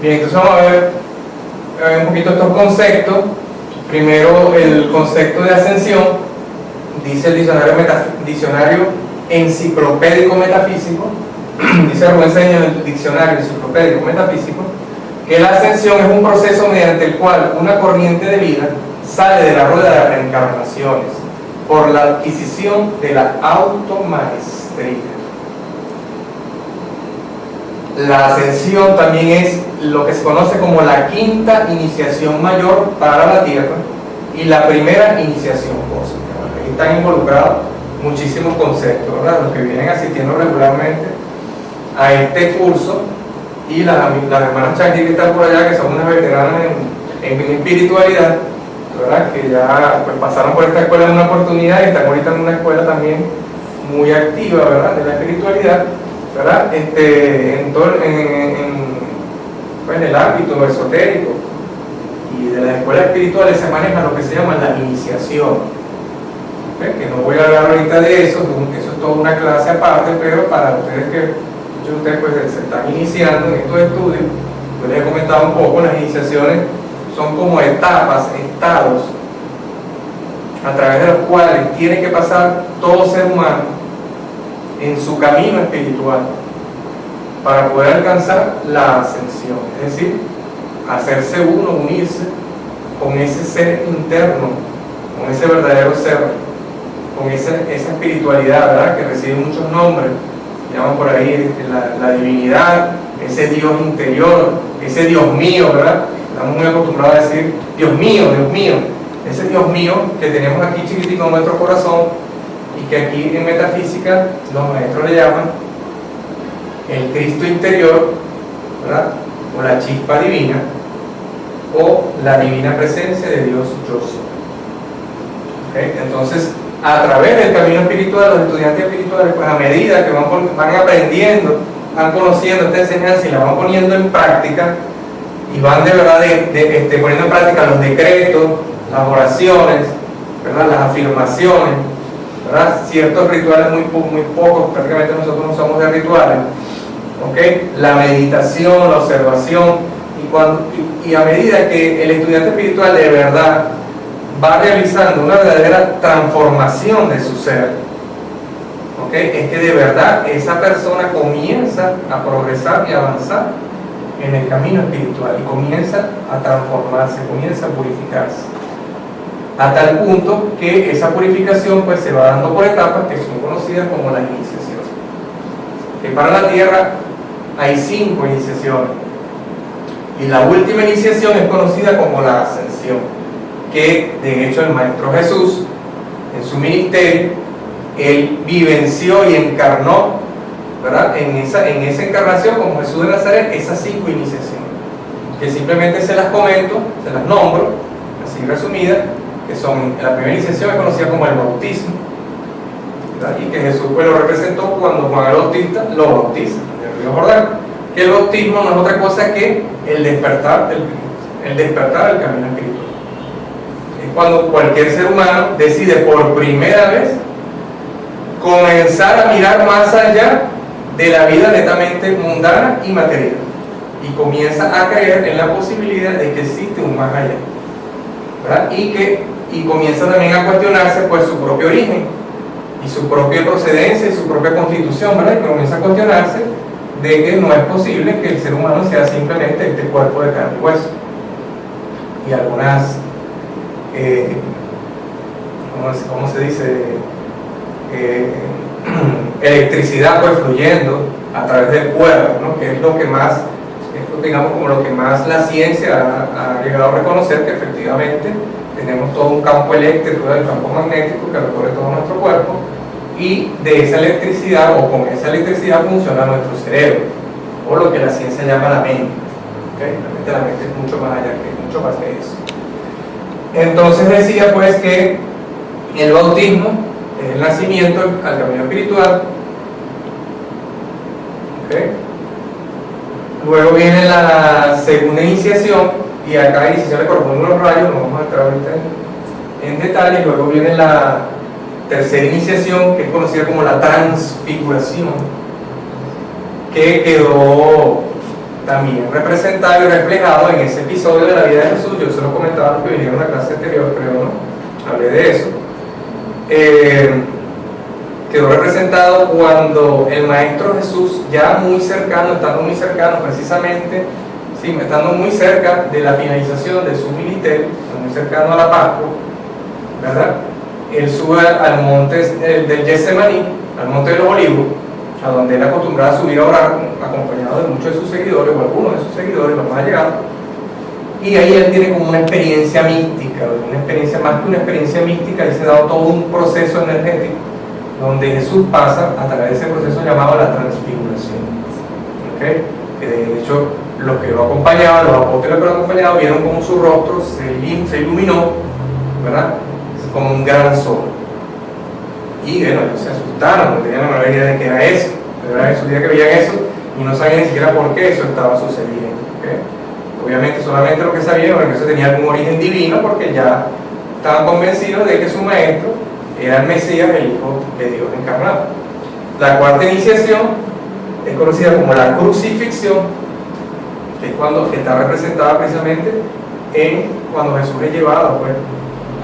Bien, entonces vamos a ver un poquito estos conceptos. Primero, el concepto de ascensión. Dice el diccionario enciclopédico metafísico, dice Rubén Señor en el diccionario enciclopédico metafísico, que la ascensión es un proceso mediante el cual una corriente de vida sale de la rueda de reencarnaciones por la adquisición de la automaestría. La ascensión también es lo que se conoce como la quinta iniciación mayor para la Tierra y la primera iniciación cósmica. Aquí están involucrados muchísimos conceptos, ¿verdad? Los que vienen asistiendo regularmente a este curso, y las hermanas Chanqui que están por allá, que son unas veteranas en espiritualidad, ¿verdad? Que ya pues, pasaron por esta escuela en una oportunidad y están ahorita en una escuela también muy activa, ¿verdad? De la espiritualidad, ¿verdad? En el ámbito esotérico y de las escuelas espirituales se maneja lo que se llama la iniciación. Que no voy a hablar ahorita de eso, que eso es toda una clase aparte, pero para ustedes que muchos de ustedes pues, se están iniciando en estos estudios, yo les he comentado un poco, las iniciaciones son como etapas, estados, a través de los cuales tiene que pasar todo ser humano en su camino espiritual para poder alcanzar la ascensión, es decir, hacerse uno, unirse con ese ser interno, con ese verdadero ser, con esa espiritualidad, ¿verdad? Que recibe muchos nombres, llaman por ahí la divinidad, ese Dios interior, ese Dios mío, ¿verdad? Estamos muy acostumbrados a decir Dios mío, ese Dios mío que tenemos aquí chiquitico en nuestro corazón y que aquí en metafísica los maestros le llaman el Cristo interior, ¿verdad? O la chispa divina, o la divina presencia de Dios yo soy. ¿Okay? Entonces, a través del camino espiritual, los estudiantes espirituales, pues a medida que van aprendiendo, van conociendo esta enseñanza y la van poniendo en práctica, y van de verdad poniendo en práctica los decretos, las oraciones, ¿verdad? Las afirmaciones, ¿verdad? Ciertos rituales muy pocos, prácticamente nosotros no somos de rituales, ¿okay? La meditación, la observación, y a medida que el estudiante espiritual de verdad va realizando una verdadera transformación de su ser, ¿okay? Es que de verdad esa persona comienza a progresar y a avanzar en el camino espiritual y comienza a transformarse, comienza a purificarse, a tal punto que esa purificación pues se va dando por etapas que son conocidas como las iniciaciones. Que para la Tierra hay 5 iniciaciones y la última iniciación es conocida como la ascensión, que de hecho el Maestro Jesús en su ministerio él vivenció y encarnó, ¿verdad? En esa encarnación como Jesús de Nazaret, esas 5 iniciaciones, que simplemente se las comento, se las nombro, así resumidas, que son, la primera iniciación es conocida como el bautismo, ¿verdad? Y que Jesús pues lo representó cuando Juan el Bautista lo bautiza en el río Jordán, que el bautismo no es otra cosa que el despertar del camino espiritual. Es cuando cualquier ser humano decide por primera vez comenzar a mirar más allá de la vida netamente mundana y material, y comienza a creer en la posibilidad de que existe un más allá, ¿verdad? Y comienza también a cuestionarse pues su propio origen y su propia procedencia y su propia constitución, ¿verdad? Y comienza a cuestionarse de que no es posible que el ser humano sea simplemente este cuerpo de carne y hueso, y algunas ¿cómo se dice? Electricidad pues fluyendo a través del cuerpo, ¿no? Que es lo que más, digamos, como lo que más la ciencia ha llegado a reconocer, que efectivamente tenemos todo un campo eléctrico, el campo magnético que recorre todo nuestro cuerpo, y de esa electricidad, o con esa electricidad funciona nuestro cerebro, o lo que la ciencia llama la mente. ¿Okay? La mente es mucho más allá, mucho más que eso. Entonces decía pues que el bautismo es el nacimiento al camino espiritual. ¿Okay? Luego viene la segunda iniciación, y a cada iniciación le corresponden los rayos, no vamos a entrar ahorita en detalle. Luego viene la tercera iniciación, que es conocida como la transfiguración, que quedó también representado y reflejado en ese episodio de la vida de Jesús. Yo se lo comentaba a los que vinieron a la clase anterior, creo, ¿no? Hablé de eso. Quedó representado cuando el Maestro Jesús, ya muy cercano, estando muy cercano precisamente, sí, estando muy cerca de la finalización de su ministerio, muy cercano a la Pascua, ¿verdad? Él sube al monte del Getsemaní, al monte de los Olivos, a donde él acostumbraba a subir a orar, acompañado de muchos de sus seguidores, o algunos de sus seguidores, los más allegados. Y ahí él tiene como una experiencia mística, una experiencia, más que una experiencia mística, ahí se ha dado todo un proceso energético, donde Jesús pasa a través de ese proceso llamado la transfiguración. ¿Okay? Que de hecho, los que lo acompañaban, los apóstoles que lo acompañaban, vieron como su rostro se iluminó, ¿verdad? Como un gran sol. Y bueno, ellos se asustaron, no tenían la menor idea de que era eso. Pero era esos días que veían eso y no sabían ni siquiera por qué eso estaba sucediendo. ¿Okay? Obviamente, solamente lo que sabían era que eso tenía algún origen divino, porque ya estaban convencidos de que su maestro era el Mesías, el Hijo de Dios encarnado. La cuarta iniciación es conocida como la crucifixión, que es que está representada precisamente en cuando Jesús es llevado, pues,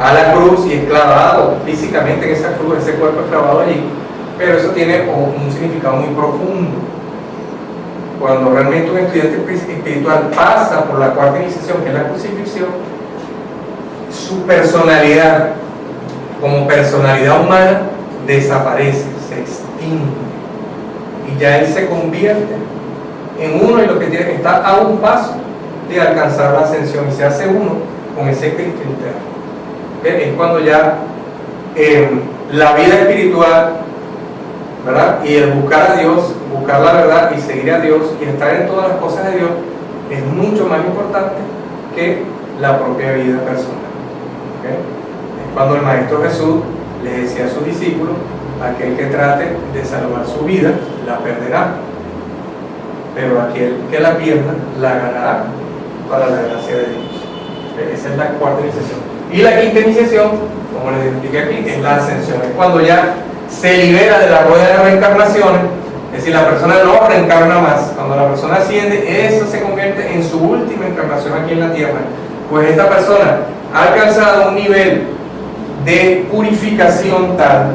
a la cruz y es clavado físicamente en esa cruz, ese cuerpo es clavado allí. Pero eso tiene un significado muy profundo. Cuando realmente un estudiante espiritual pasa por la cuarta iniciación, que es la crucifixión, su personalidad como personalidad humana desaparece, se extingue, y ya él se convierte en uno de los que tiene que estar a un paso de alcanzar la ascensión y se hace uno con ese Cristo interno. Es cuando ya la vida espiritual, ¿verdad? Y el buscar a Dios, buscar la verdad y seguir a Dios y estar en todas las cosas de Dios es mucho más importante que la propia vida personal. ¿Okay? Es cuando el Maestro Jesús le decía a sus discípulos: aquel que trate de salvar su vida la perderá, pero aquel que la pierda la ganará para la gracia de Dios. ¿Okay? Esa es la cuarta iniciación. Y la quinta iniciación, como les expliqué aquí, es la ascensión. Es cuando ya se libera de la rueda de reencarnaciones, es decir, la persona no reencarna más. Cuando la persona asciende, eso se convierte en su última encarnación aquí en la tierra. Pues esta persona ha alcanzado un nivel de purificación tal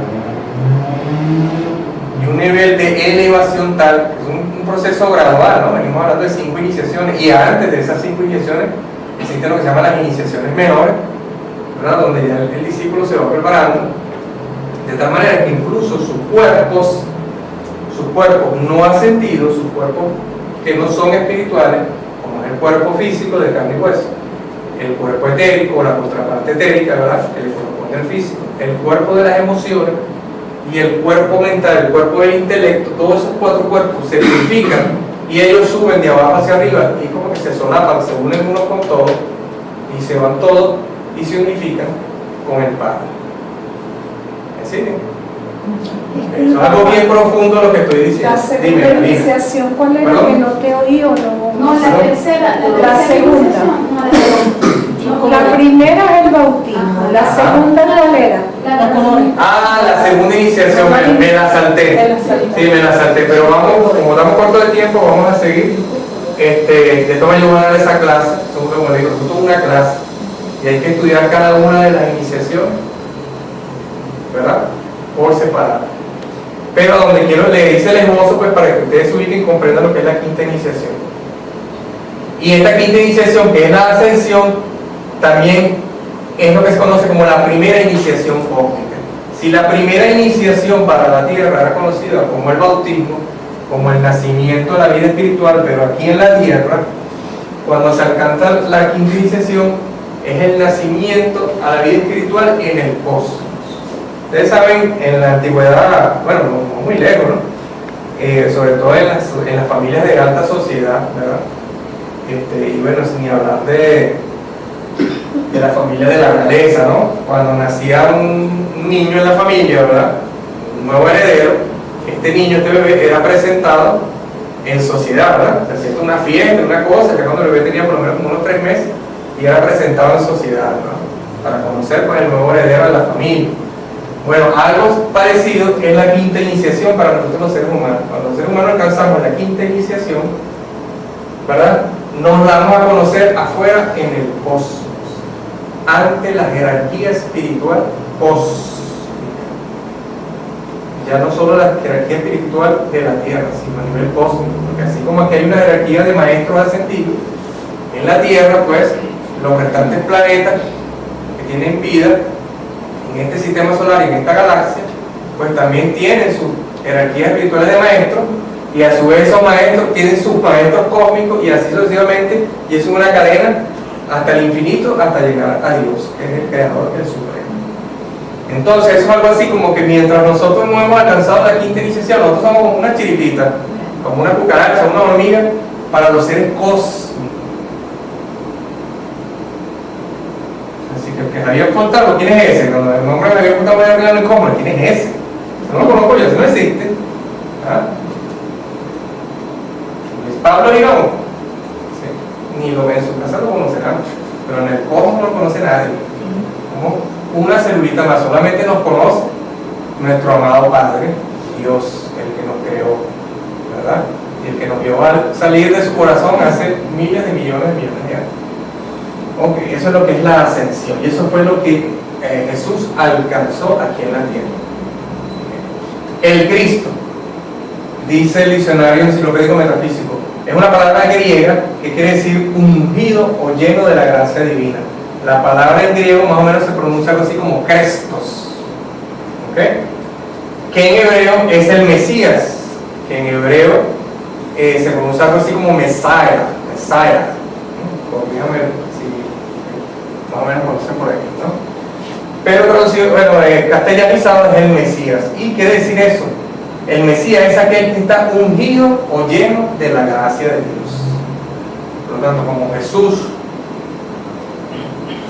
y un nivel de elevación tal, que es un proceso gradual, ¿no? Venimos hablando de 5 iniciaciones, y antes de esas 5 iniciaciones existen lo que se llaman las iniciaciones menores, ¿verdad? Donde ya el discípulo se va preparando de tal manera que incluso sus cuerpos no ascendidos, sus cuerpos que no son espirituales, como es el cuerpo físico de carne y hueso, el cuerpo etérico, la contraparte etérica, ¿verdad? Que le corresponde al físico, el cuerpo de las emociones y el cuerpo mental, el cuerpo del intelecto, todos esos 4 cuerpos se purifican y ellos suben de abajo hacia arriba y como que se solapan, se unen unos con todos y se van todos y se unifican con el Padre. ¿Sí? Eso es algo bien profundo lo que estoy diciendo. La segunda iniciación, ¿cuál era? Que no te oí o no. No, la tercera. La segunda. La primera es el bautismo. La segunda, ¿cuál era? La segunda iniciación, me la salté. Sí, me la salté, pero vamos, como estamos cortos de tiempo, vamos a seguir. De todas maneras, yo voy a dar esa clase. Como digo, nosotros una clase y hay que estudiar cada una de las iniciaciones, ¿verdad? Por separado. Pero donde quiero, le hice el esbozo pues para que ustedes se ubiquen y comprendan lo que es la quinta iniciación. Y esta quinta iniciación, que es la ascensión, también es lo que se conoce como la primera iniciación cósmica. Si la primera iniciación para la tierra era conocida como el bautismo, como el nacimiento de la vida espiritual, pero aquí en la tierra, cuando se alcanza la quinta iniciación, es el nacimiento a la vida espiritual en el cosmos. Ustedes saben, en la antigüedad, bueno, no muy lejos, ¿no? Sobre todo en las familias de alta sociedad, ¿verdad? Y bueno, sin hablar de la familia de la realeza, ¿no? Cuando nacía un niño en la familia, ¿verdad? Un nuevo heredero, este niño, este bebé, era presentado en sociedad, ¿verdad? Se hacía una fiesta, una cosa, que cuando el bebé tenía por lo menos como unos 3 meses, y era presentado en sociedad, ¿no? Para conocer pues, el nuevo heredero de la familia. Bueno, algo parecido es la quinta iniciación para nosotros los seres humanos. Cuando los seres humanos alcanzamos la quinta iniciación, ¿verdad? Nos damos a conocer afuera en el cosmos, ante la jerarquía espiritual cósmica. Ya no solo la jerarquía espiritual de la Tierra, sino a nivel cósmico, porque así como aquí hay una jerarquía de maestros ascendidos, en la Tierra, pues, los restantes planetas que tienen vida en este sistema solar y en esta galaxia, pues también tienen sus jerarquías espirituales de maestros, y a su vez esos maestros tienen sus maestros cósmicos, y así sucesivamente, y es una cadena hasta el infinito, hasta llegar a Dios, que es el creador, el supremo. Entonces eso es algo así como que mientras nosotros no hemos alcanzado la quinta iniciación, nosotros somos como una chiripita, como una cucaracha, una hormiga para los seres cósmicos. Así que el que Javier Fontano, ¿quién es ese? Cuando el nombre de Javier Fontano voy a hablar en cómo, ¿quién es ese? No lo conozco yo, ese no existe. ¿Ah? Luis Pablo Girón, sí, ni lo ve en su casa, lo conocerán, pero en el cosmos no lo conoce nadie. Como una celulita más, solamente nos conoce nuestro amado Padre, Dios, el que nos creó, ¿verdad? Y el que nos vio al salir de su corazón hace miles de millones de años. Ok, eso es lo que es la ascensión, y eso fue lo que Jesús alcanzó aquí en la tierra. El Cristo, dice el diccionario enciclopédico metafísico, es una palabra griega que quiere decir ungido o lleno de la gracia divina. La palabra en griego más o menos se pronuncia algo así como Crestos, ¿okay? Que en hebreo es el Mesías, que en hebreo se pronuncia algo así como Messiah. Dígame si más o menos conocen por ahí, ¿no? Pero traducido, bueno, castellanizado es el Mesías. ¿Y qué decir eso? El Mesías es aquel que está ungido o lleno de la gracia de Dios. Por lo tanto, como Jesús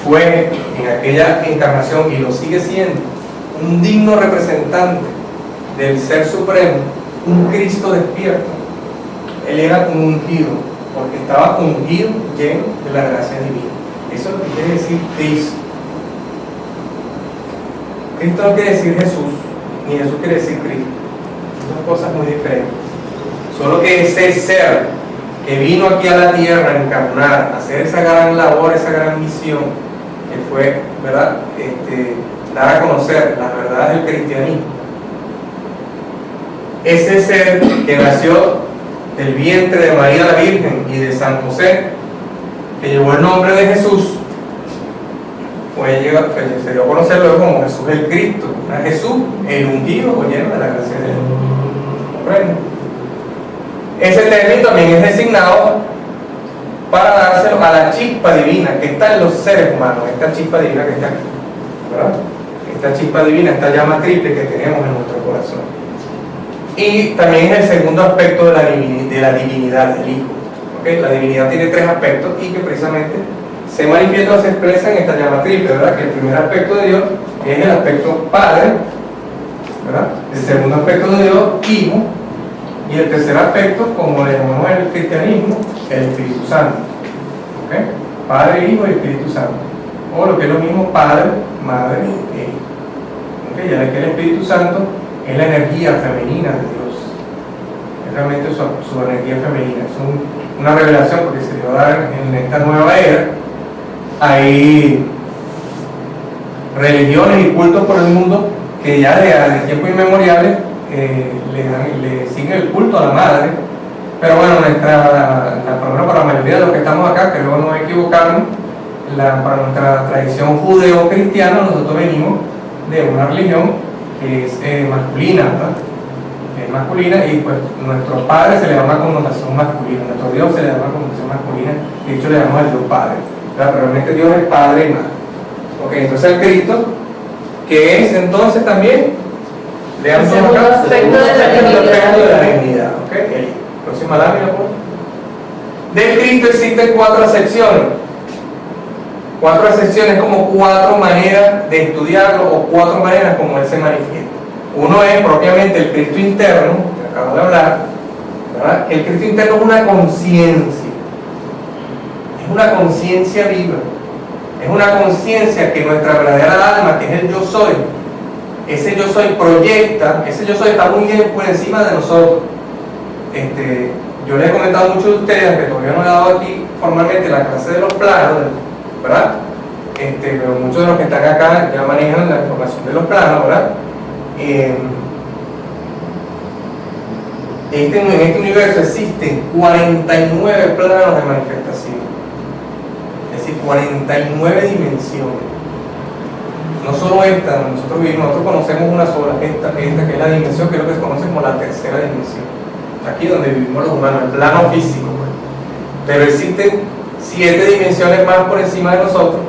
fue en aquella encarnación y lo sigue siendo un digno representante del Ser Supremo, un Cristo despierto, él era un ungido, porque estaba ungido, lleno de la gracia divina. Eso es lo que quiere decir Cristo. Cristo no quiere decir Jesús, ni Jesús quiere decir Cristo. Son cosas muy diferentes. Solo que ese ser que vino aquí a la tierra a encarnar, a hacer esa gran labor, esa gran misión, que fue, ¿verdad?, dar a conocer las verdades del cristianismo. Ese ser que nació del vientre de María la Virgen y de San José, que llevó el nombre de Jesús, se dio a conocer luego como Jesús el Cristo, a Jesús el ungido o lleno de la gracia de Dios. ¿Comprenden? Ese término también es designado para dárselo a la chispa divina que está en los seres humanos, esta chispa divina que está aquí, ¿verdad? Esta chispa divina, esta llama triple que tenemos en nuestro corazón. Y también es el segundo aspecto de la divinidad del Hijo. ¿Okay? La divinidad tiene tres aspectos y que precisamente se manifiesta o se expresa en esta llama triple, ¿verdad? Que el primer aspecto de Dios es el aspecto Padre, ¿verdad? El segundo aspecto de Dios, Hijo, y el tercer aspecto, como le llamamos en el cristianismo, el Espíritu Santo. ¿Okay? Padre, Hijo y Espíritu Santo. O lo que es lo mismo, Padre, Madre e Hijo. ¿Okay? Ya que el Espíritu Santo es la energía femenina de Dios. Es realmente su energía femenina. Es una revelación porque se dio a dar en esta nueva era. Hay religiones y cultos por el mundo que ya de tiempos inmemoriales le siguen el culto a la madre, pero bueno, por lo menos para la mayoría de los que estamos acá, que luego no equivocarnos, para nuestra tradición judeo-cristiana, nosotros venimos de una religión que es masculina, ¿verdad? Es masculina, y pues nuestro Padre se le da una connotación masculina, nuestro Dios se le da una connotación masculina, de hecho le llamamos al Dios Padre, ¿verdad? Pero realmente Dios es Padre y Madre. Ok, entonces el Cristo, que es entonces también el segundo aspecto de la divinidad. ¿Okay? Próxima lámina, por favor. Del Cristo existen cuatro acepciones. Cuatro acepciones como cuatro maneras de estudiarlo o cuatro maneras como Él se manifiesta. Uno es propiamente el Cristo interno, que acabo de hablar, ¿verdad? El Cristo interno es una conciencia. Es una conciencia viva. Es una conciencia que nuestra verdadera alma, que es el yo soy, ese yo soy proyecta, ese yo soy está muy bien por encima de nosotros. yo les he comentado a muchos de ustedes, que todavía no he dado aquí formalmente la clase de los planos, ¿verdad? Pero muchos de los que están acá ya manejan la información de los planos, ¿verdad? En este universo existen 49 planos de manifestación, es decir, 49 dimensiones. No solo esta, nosotros conocemos una sola, esta que es la dimensión, que es lo que se conoce como la tercera dimensión. Aquí donde vivimos los humanos, el plano físico. Pero existen 7 dimensiones más por encima de nosotros,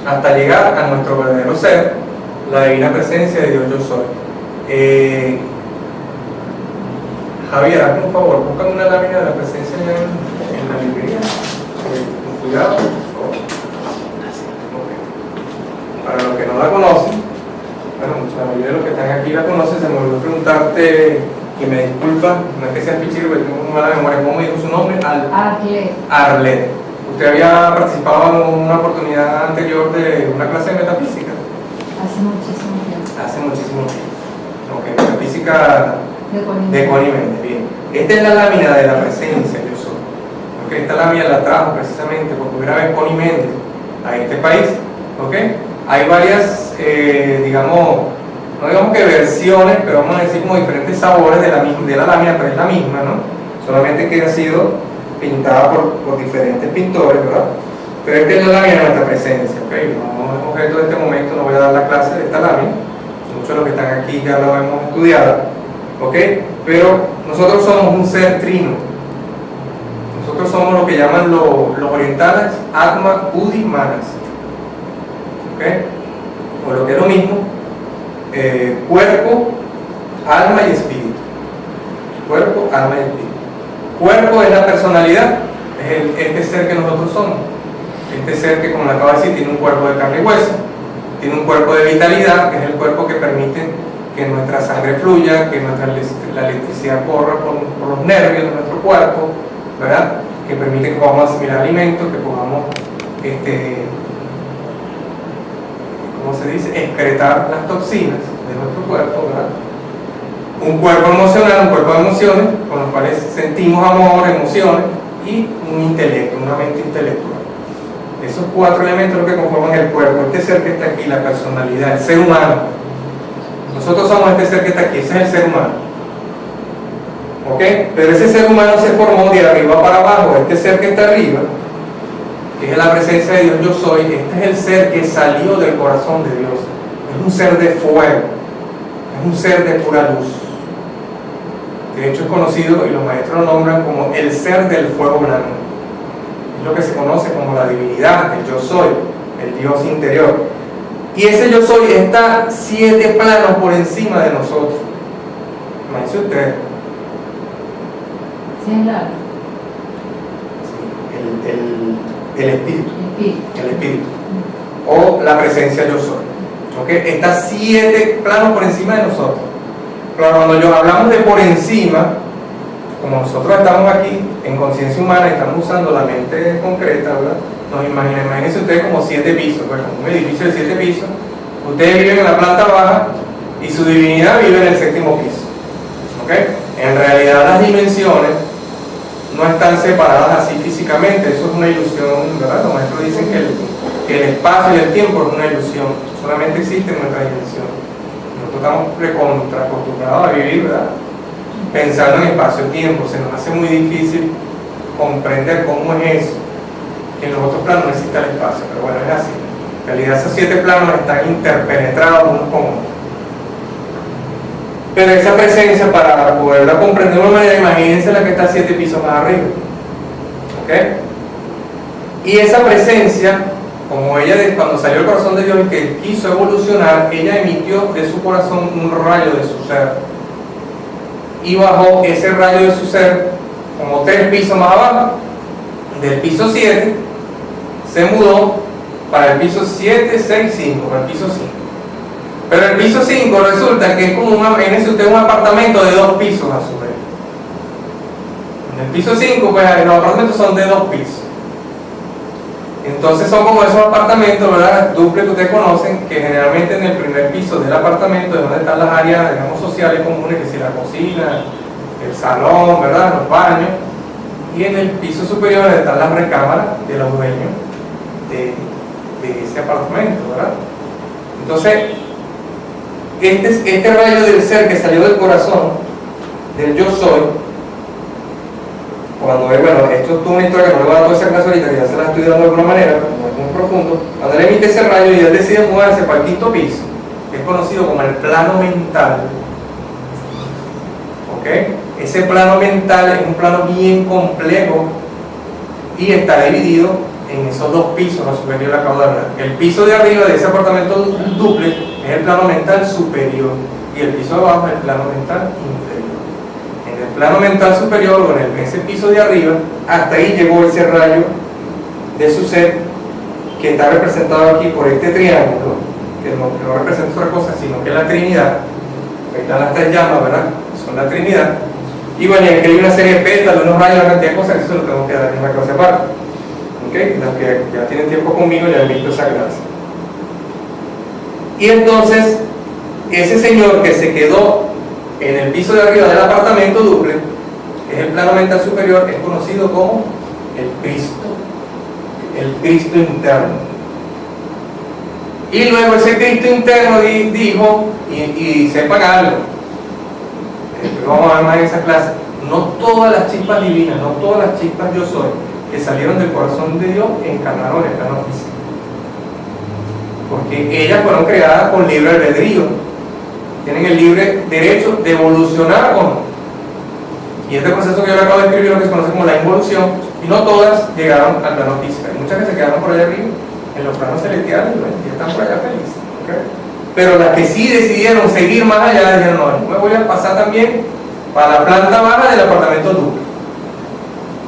hasta llegar a nuestro verdadero ser, la divina presencia de Dios Yo Soy. Javier, hazme un favor, búscame una lámina de la presencia en la librería. Con cuidado, por favor. Okay. Para los que no la conocen, bueno, la mayoría de los que están aquí la conocen, se me olvidó preguntarte, y me disculpa, no es que sea fichero, pero tengo una mala memoria. ¿Cómo me dijo su nombre? Arlet. ¿Usted había participado en una oportunidad anterior de una clase de metafísica? Hace muchísimo tiempo. Hace muchísimo tiempo. Ok, metafísica de Connie Méndez. Bien. Esta es la lámina de la presencia Yo Soy. Okay, esta lámina la trajo precisamente por primera vez Connie Méndez a este país. Okay. Hay varias, no digamos que versiones, pero vamos a decir como diferentes sabores de la lámina, pero es la misma, ¿no? Solamente que ha sido pintada por diferentes pintores, ¿verdad? Pero esta es la lámina de nuestra presencia, ¿ok? No es objeto de este momento, no voy a dar la clase de esta lámina, muchos de los que están aquí ya lo hemos estudiado, ¿ok? Pero nosotros somos un ser trino, nosotros somos lo que llaman los orientales Atma, Buddhi, Manas, ¿ok? O lo que es lo mismo, cuerpo, alma y espíritu. Cuerpo, alma y espíritu. Cuerpo es la personalidad, es este ser que nosotros somos. Este ser que, como le acabo de decir, tiene un cuerpo de carne y hueso, tiene un cuerpo de vitalidad, que es el cuerpo que permite que nuestra sangre fluya, que la electricidad corra por los nervios de nuestro cuerpo, ¿verdad? Que permite que podamos asimilar alimentos, que podamos, ¿cómo se dice?, excretar las toxinas de nuestro cuerpo, ¿verdad? Un cuerpo emocional, un cuerpo de emociones, con los cuales sentimos amor, emociones, y un intelecto, una mente intelectual. Esos 4 elementos son los que conforman el cuerpo, este ser que está aquí, la personalidad, el ser humano. Nosotros somos este ser que está aquí, ese es el ser humano. ¿Ok? Pero ese ser humano se formó de arriba para abajo, este ser que está arriba, que es la presencia de Dios Yo Soy, este es el ser que salió del corazón de Dios. Es un ser de fuego, es un ser de pura luz. De hecho es conocido, y los maestros lo nombran como el ser del fuego blanco. Es lo que se conoce como la divinidad, el Yo Soy, el Dios interior. Y ese Yo Soy está 7 planos por encima de nosotros. Imagínense ustedes. Sí, claro. El espíritu. El espíritu. O la presencia Yo Soy. ¿Okay? Está 7 planos por encima de nosotros. Pero cuando hablamos de por encima, como nosotros estamos aquí en conciencia humana y estamos usando la mente concreta, ¿verdad? Imagínense ustedes como 7 pisos, ¿verdad? Como un edificio de 7 pisos. Ustedes viven en la planta baja y su divinidad vive en el 7º piso. ¿Okay? En realidad las dimensiones no están separadas así físicamente, eso es una ilusión, ¿verdad? Los maestros dicen que el espacio y el tiempo es una ilusión, solamente existe en nuestra dimensión. Nosotros estamos acostumbrados a vivir, ¿verdad?, pensando en espacio-tiempo. Se nos hace muy difícil comprender cómo es eso, que en los otros planos no existe el espacio, pero bueno, es así. En realidad esos 7 planos están interpenetrados unos con otros. Pero esa presencia, para poderla comprender de una manera, imagínense la que está 7 pisos más arriba. ¿Ok? Y esa presencia, como ella cuando salió del corazón de Dios y que quiso evolucionar, ella emitió de su corazón un rayo de su ser. Y bajó ese rayo de su ser como 3 pisos más abajo. Del piso 7 se mudó para el piso 7, 6, 5, para el piso 5. Pero el piso 5 resulta que es como imagínense usted un apartamento de 2 pisos a su vez. En el piso 5, pues los apartamentos son de 2 pisos. Entonces son como esos apartamentos, ¿verdad?, duples que ustedes conocen, que generalmente en el primer piso del apartamento es donde están las áreas, digamos, sociales comunes, que si la cocina, el salón, ¿verdad?, los baños. y en el piso superior están las recámaras de los dueños de ese apartamento, ¿verdad? Entonces, este rayo del ser que salió del corazón, del yo soy, cuando bueno, esto es una historia que no le voy a dar toda esa clase ahorita, que ya se la estoy dando de alguna manera, como es muy profundo, cuando él emite ese rayo y él decide mudarse para el quinto piso, que es conocido como el plano mental, ¿ok? Ese plano mental es un plano bien complejo y está dividido en esos dos pisos, lo superior acabo de hablar. El piso de arriba de ese apartamento dúplex es el plano mental superior y el piso de abajo es el plano mental inferior. En el plano mental superior o en ese piso de arriba, hasta ahí llegó ese rayo de su ser que está representado aquí por este triángulo, que no representa otra cosa sino que es la Trinidad. Ahí están las tres llamas, ¿verdad? Son la Trinidad. Y bueno, y aquí hay una serie de pétalos, unos rayos, una cantidad de cosas, que eso lo tengo que dar en una clase aparte. ¿Okay? Los que ya tienen tiempo conmigo ya han visto esa clase. Y entonces, ese señor que se quedó en el piso de arriba del apartamento dúplex, que es el plano mental superior, es conocido como el Cristo interno. Y luego ese Cristo interno dijo, y sepan algo, vamos a ver más en esa clase, no todas las chispas divinas, no todas las chispas yo soy, que salieron del corazón de Dios, encarnaron el plano físico. Porque ellas fueron creadas con libre albedrío, tienen el libre derecho de evolucionar o no. Y este proceso que yo le acabo de escribir, lo que se conoce como la involución, y no todas llegaron al plano físico. Hay muchas que se quedaron por allá arriba, en los planos celestiales, y están por allá felices. ¿Okay? Pero las que sí decidieron seguir más allá, dijeron, no, me voy a pasar también para la planta baja del apartamento dúplex.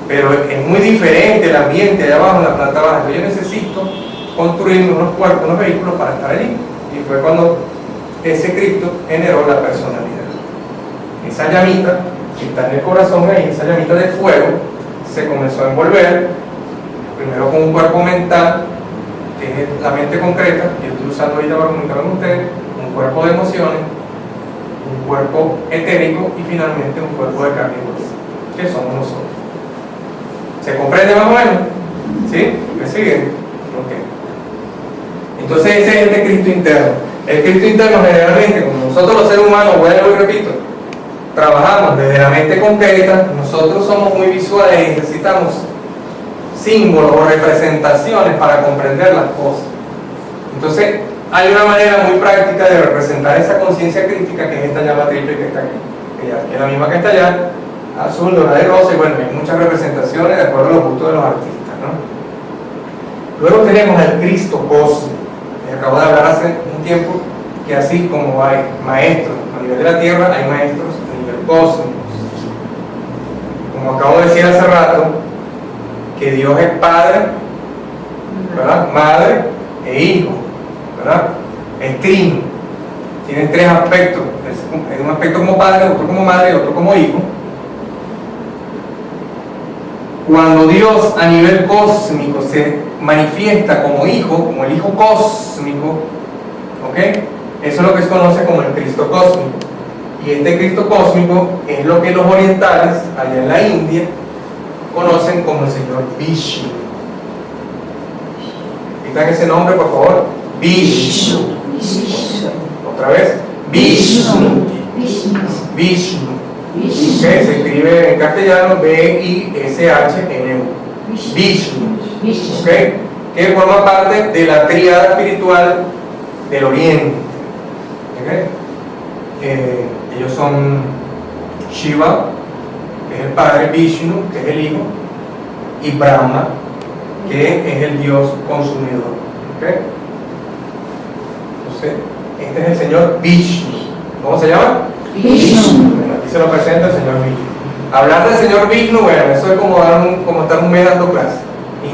Pero es muy diferente el ambiente allá abajo en la planta baja. Yo necesito construir unos cuerpos, unos vehículos para estar allí. Y fue cuando ese Cristo generó la personalidad. Esa llamita que está en el corazón ahí, esa llamita de fuego, se comenzó a envolver, primero con un cuerpo mental, que es la mente concreta, que yo estoy usando ahorita para comunicar con ustedes, un cuerpo de emociones, un cuerpo etérico y finalmente un cuerpo de carne y hueso, que somos nosotros. ¿Se comprende más o menos? ¿Sí? ¿Me siguen? Ok. Entonces ese es el Cristo interno. El Cristo interno generalmente, como nosotros los seres humanos, vuelvo y repito, trabajamos desde la mente concreta, nosotros somos muy visuales y necesitamos símbolos o representaciones para comprender las cosas. Entonces hay una manera muy práctica de representar esa conciencia crítica, que es esta llama triple que está aquí, que es la misma que está allá, azul, dorada y rosa, y bueno, hay muchas representaciones de acuerdo a los gustos de los artistas, ¿no? Luego tenemos al Cristo cósmico. Acabo de hablar hace un tiempo que así como hay maestros a nivel de la tierra, hay maestros a nivel cósmico. Como acabo de decir hace rato, que Dios es Padre, ¿verdad? Madre e Hijo, ¿verdad? Es trino. Tiene tres aspectos. Es un aspecto como Padre, otro como Madre y otro como Hijo. Cuando Dios a nivel cósmico se manifiesta como Hijo, como el Hijo cósmico, ¿ok? Eso es lo que se conoce como el Cristo cósmico. Y este Cristo cósmico es lo que los orientales, allá en la India, conocen como el Señor Vishnu. Quitan ese nombre, por favor. Vishnu. Otra vez. Vishnu. Vishnu. Okay, se escribe en castellano B-I-S-H-N-U. Vishnu. Okay, que forma parte de la tríada espiritual del Oriente. Okay. Ellos son Shiva, que es el Padre, Vishnu, que es el Hijo, y Brahma, que es el Dios consumidor. ¿Okay? Entonces, este es el Señor Vishnu. ¿Cómo se llama? Vishnu. Bueno, aquí se lo presenta el Señor Vishnu. Hablar del Señor Vishnu, bueno, eso es como, como estar un mes dando clases y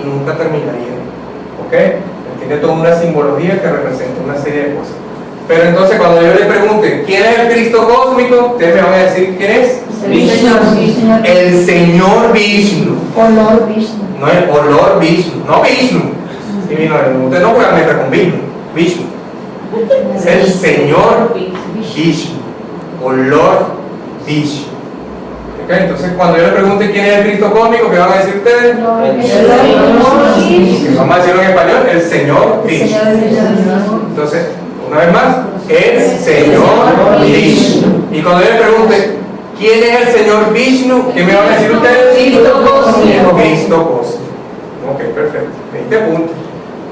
nunca terminaría. ¿Ok? Tiene toda una simbología que representa una serie de cosas. Pero entonces cuando yo le pregunte ¿quién es el Cristo cósmico? Ustedes me van a decir ¿quién es? El Señor Vishnu. Olor Vishnu. No el olor Vishnu, no Vishnu. Ustedes no pueden meter con Vishnu. Vishnu. Es el Señor Vishnu. Olor Vishnu. ¿Ok? Entonces, cuando yo le pregunte quién es el Cristo cósmico, ¿qué van a decir ustedes? Vamos a decirlo en español, el Señor Vishnu. Entonces, una vez más, el Señor Vishnu. Y cuando yo le pregunte quién es el Señor Vishnu, ¿qué me van a decir ustedes? Cristo cósmico. Cristo cósmico. Ok, perfecto. 20 puntos.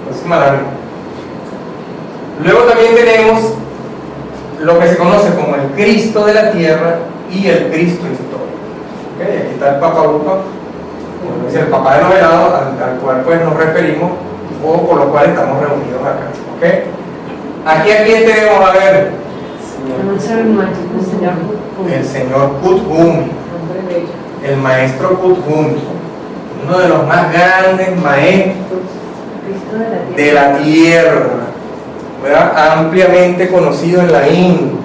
Próxima larga. Luego también tenemos lo que se conoce como el Cristo de la tierra y el Cristo histórico. Okay, aquí está el Papa Upa, como dice el Papá de los helados, al cual pues nos referimos o por lo cual estamos reunidos acá. Okay. Aquí a quién tenemos a ver el señor Kuthumi, el maestro Kuthumi, uno de los más grandes maestros de la tierra, ¿verdad? Ampliamente conocido en la India,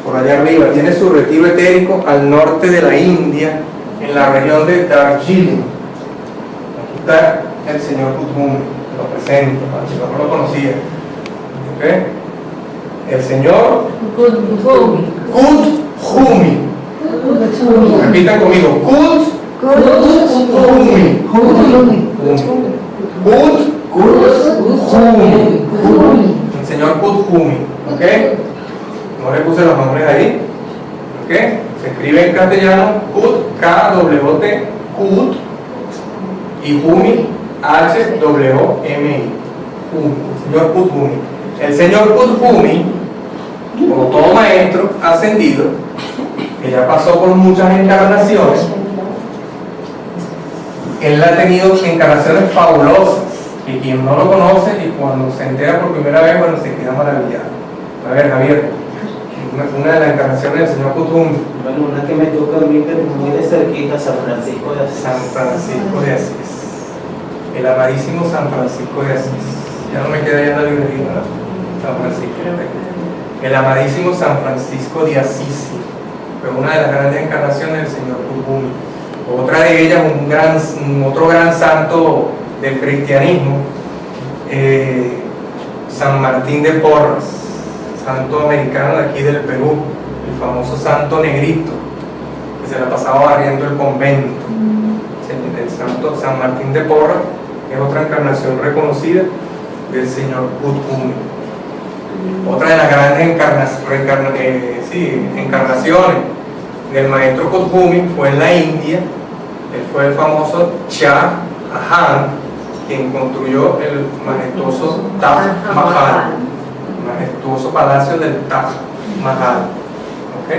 por allá arriba. Tiene su retiro etérico al norte de la India, en la región de Darjeeling. Aquí está el señor Kuthumi, lo presento, para si no lo conocía. ¿Okay? El señor Kuthumi. Repitan conmigo: Kuthumi. El señor Kuthumi. ¿Ok? No le puse los nombres ahí. ¿Ok? Se escribe en castellano Kut, K-W-T, Kut, y Humi, H-W-M-I. El señor Kuthumi. El señor Kuthumi, como todo maestro ascendido, que ya pasó por muchas encarnaciones, él ha tenido encarnaciones fabulosas, y quien no lo conoce y cuando se entera por primera vez, bueno, se queda maravillado. A ver, Javier, una de las encarnaciones del señor Kuthumi. Bueno, una que me toca a mí, pero muy de cerquita, San Francisco de Asís. San Francisco de Asís, el amadísimo San Francisco de Asís. Ya no me queda ya en la librería, ¿verdad? San Francisco. El amadísimo San Francisco de Asís fue una de las grandes encarnaciones del señor Kuthumi. Otra de ellas, otro gran santo del cristianismo, San Martín de Porras, santo americano de aquí del Perú, el famoso santo negrito, que se la pasaba barriendo el convento. El santo San Martín de Porras es otra encarnación reconocida del señor Kuthumi. Otra de las grandes encarnaciones del maestro Kuthumi fue en la India. Él fue el famoso Shah Jahan, quien construyó el majestuoso Taj Mahal, el majestuoso palacio del Taj Mahal. ¿Ok?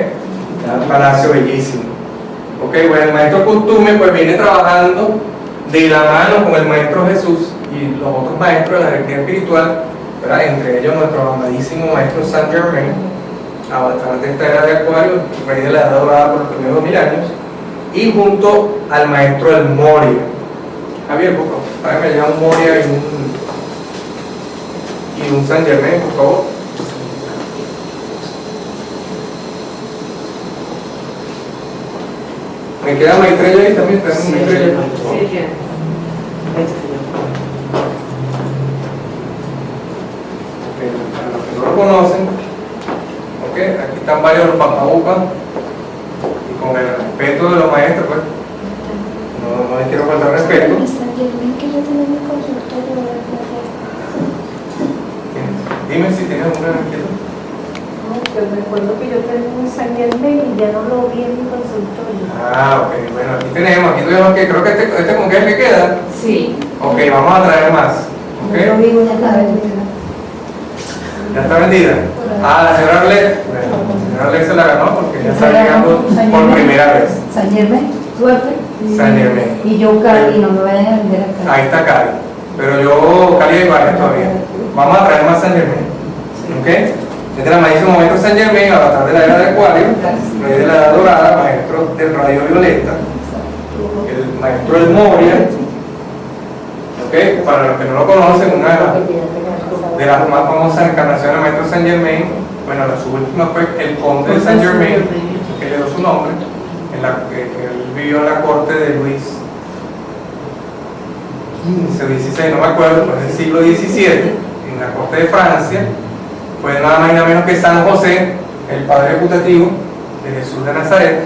Un palacio bellísimo. ¿Ok? Bueno, el maestro Kuthumi pues viene trabajando de la mano con el maestro Jesús y los otros maestros de la jerarquía espiritual, ¿verdad? Entre ellos nuestro amadísimo maestro Saint Germain, avatar de esta era de Acuario, rey de la edad dorada por los primeros 2000 años, y junto al maestro del Moria. Javier, por favor, tráeme ya un Moria y un Saint Germain, por favor. ¿Me queda Maitreya ahí también? ¿Tenemos Sí, Maitreya? sí, Por favor. Ok, para los que no lo conocen, ok, aquí están varios los papabucas, y con el respeto de los maestros, pues, no les quiero faltar respeto. Dime si tienes alguna inquietud. Pues recuerdo que yo tengo un San Germain y ya no lo vi en mi consultorio. Ah, ok, bueno, aquí tenemos que creo que este con qué es que queda. Sí. Ok, vamos a traer más. Ok, ¿ya está vendida? Ah, la señora Arlet. Bueno, la señora Arlet se la ganó porque ya está llegando por primera vez. San Germain, suerte. San Germain. Y yo Cali, no me vayan a vender acá. Ahí está Cali, pero yo Cali hay varias todavía. Vamos a traer más San Germain. ¿Ok? Este es el amadísimo maestro Saint Germain, avatar de la era de Acuario, rey de la edad dorada, maestro del rayo violeta, el maestro del Moria. ¿Ok? Para los que no lo conocen, una de las más famosas encarnaciones del maestro Saint Germain, bueno, la su última fue el conde de Saint Germain, que le dio su nombre, que él vivió en la corte de Luis XV o XVI, no me acuerdo, fue en el siglo XVII, en la corte de Francia. Fue nada más y nada menos que San José, el padre putativo de Jesús de Nazaret,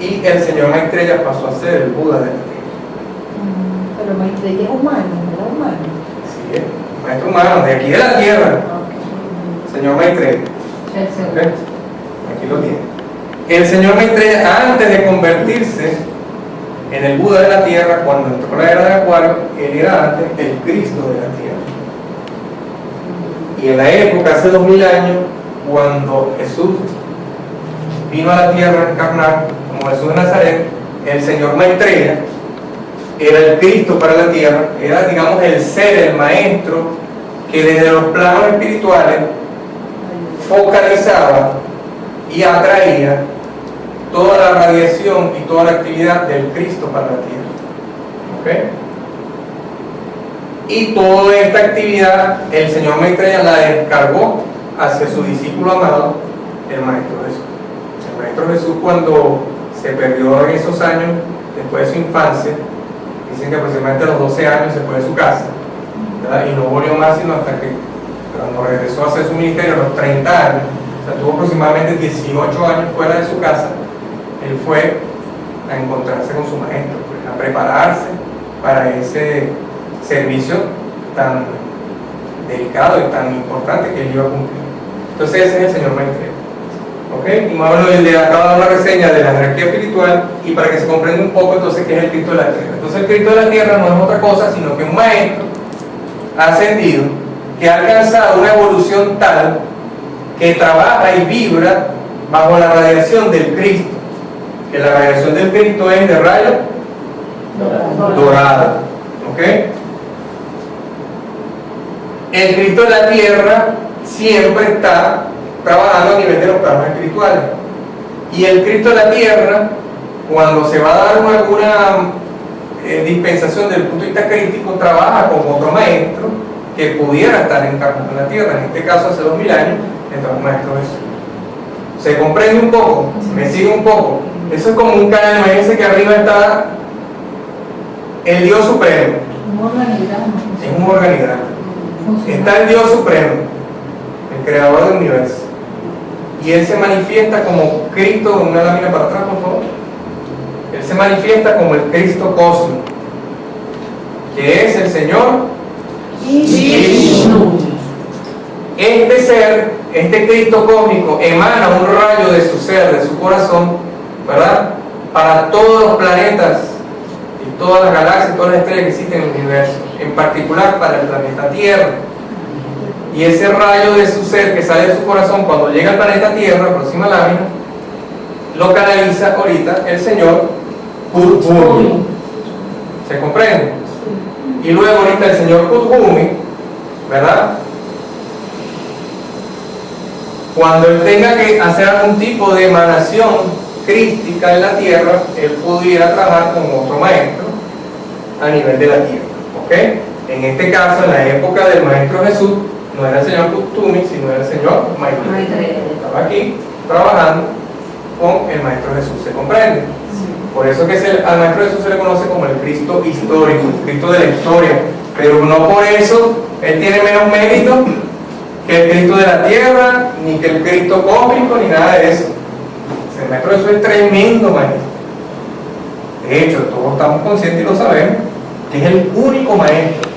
y el señor Maitreya pasó a ser el Buda de la tierra. Pero Maitreya es humano, no era humano. Así es, maestro humano, de aquí de la tierra, señor Maitreya. ¿Ok? Aquí lo tiene. El señor Maitreya, antes de convertirse en el Buda de la tierra, cuando entró la era de Acuario, él era antes el Cristo de la tierra. Y en la época, hace 2000 años, cuando Jesús vino a la tierra a encarnar como Jesús de Nazaret, el señor Maitreya era el Cristo para la tierra, era, digamos, el ser, el maestro, que desde los planos espirituales focalizaba y atraía toda la radiación y toda la actividad del Cristo para la tierra. ¿Ok? Y toda esta actividad el señor Maitreya la descargó hacia su discípulo amado, el Maestro Jesús. El Maestro Jesús, cuando se perdió en esos años después de su infancia, dicen que aproximadamente a los 12 años se fue de su casa, ¿verdad? Y no volvió más sino hasta que cuando regresó a hacer su ministerio a los 30 años, o sea, tuvo aproximadamente 18 años fuera de su casa. Él fue a encontrarse con su maestro, pues, a prepararse para ese servicio tan delicado y tan importante que él iba a cumplir. Entonces ese es el señor Maitreya. ¿Ok? Y más o menos le acabo de dar una reseña de la jerarquía espiritual y para que se comprenda un poco entonces qué es el Cristo de la tierra. Entonces el Cristo de la tierra no es otra cosa sino que un maestro ascendido que ha alcanzado una evolución tal que trabaja y vibra bajo la radiación del Cristo, que la radiación del Cristo es de rayo dorado. ¿Ok? El Cristo de la tierra siempre está trabajando a nivel de los planos espirituales, y el Cristo de la tierra, cuando se va a dar alguna dispensación desde el punto de vista crítico, trabaja con otro maestro que pudiera estar encarnado en la tierra. En este caso, hace 2000 años entró un maestro Jesús. ¿Se comprende un poco? ¿Me sigue un poco? Eso es como un canal. Imagínense que arriba está el Dios Supremo. Un organigrama. Es un organigrama. Está el Dios Supremo, el creador del universo, y Él se manifiesta como Cristo. Una lámina para atrás, por favor. Él se manifiesta como el Cristo cósmico, que es el Señor Vishnu. Este ser, este Cristo cósmico, emana un rayo de su ser, de su corazón, ¿verdad?, para todos los planetas y todas las galaxias, todas las estrellas que existen en el universo, en particular para el planeta Tierra. Y ese rayo de su ser que sale de su corazón, cuando llega al planeta Tierra, próxima lámina, lo canaliza ahorita el señor Kuthumi. ¿Se comprende? Y luego ahorita el señor Kuthumi, ¿verdad?, cuando él tenga que hacer algún tipo de emanación crística en la tierra, él pudiera trabajar con otro maestro a nivel de la tierra. ¿Ok? En este caso, en la época del Maestro Jesús, no era el señor Kuthumi, sino era el señor Maitreya. Estaba aquí trabajando con el Maestro Jesús. ¿Se comprende? Por eso que al Maestro Jesús se le conoce como el Cristo histórico, el Cristo de la historia. Pero no por eso él tiene menos mérito que el Cristo de la tierra, ni que el Cristo cósmico, ni nada de eso. El Maestro Jesús es tremendo maestro. De hecho, todos estamos conscientes y lo sabemos, que es el único maestro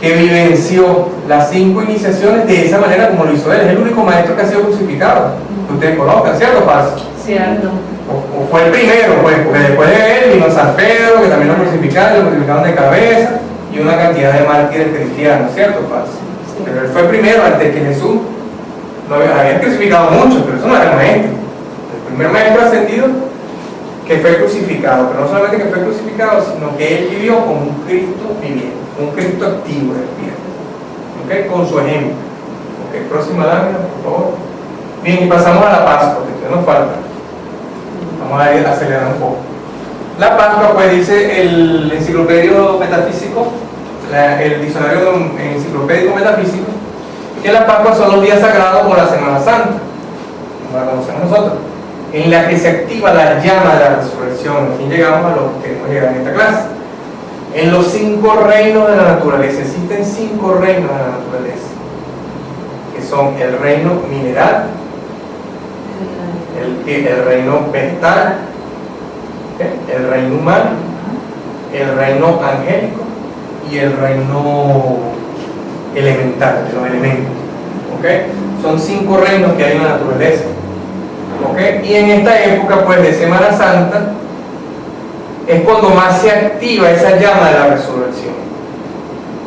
que vivenció las 5 iniciaciones de esa manera como lo hizo él. Es el único maestro que ha sido crucificado, que ustedes conozcan, ¿cierto o falso? Cierto. O fue el primero, pues, porque después de él vino San Pedro, que también lo crucificaron de cabeza, y una cantidad de mártires cristianos, ¿cierto o falso? Sí. Pero él fue el primero, antes que Jesús. No habían crucificado mucho, pero eso no era el maestro. El primer maestro ascendido que fue crucificado, pero no solamente que fue crucificado, sino que él vivió como un Cristo viviente, un Cristo activo, despierto. ¿Okay? Con su ejemplo. ¿Okay? Próxima lámina, por favor. Bien, y pasamos a la Pascua, que todavía nos falta. Vamos a ir a acelerar un poco. La Pascua, pues dice el enciclopedio metafísico, el diccionario enciclopédico metafísico, que la Pascua son los días sagrados por la Semana Santa, como la conocemos nosotros, en la que se activa la llama de la resurrección. Al fin llegamos a lo que queremos llegar en esta clase. En los 5 reinos de la naturaleza, existen 5 reinos de la naturaleza, que son el reino mineral, el reino vegetal, el reino humano, el reino angélico y el reino elemental, de los elementos. ¿Okay? Son 5 reinos que hay en la naturaleza. ¿Okay? Y en esta época pues de Semana Santa es cuando más se activa esa llama de la resurrección.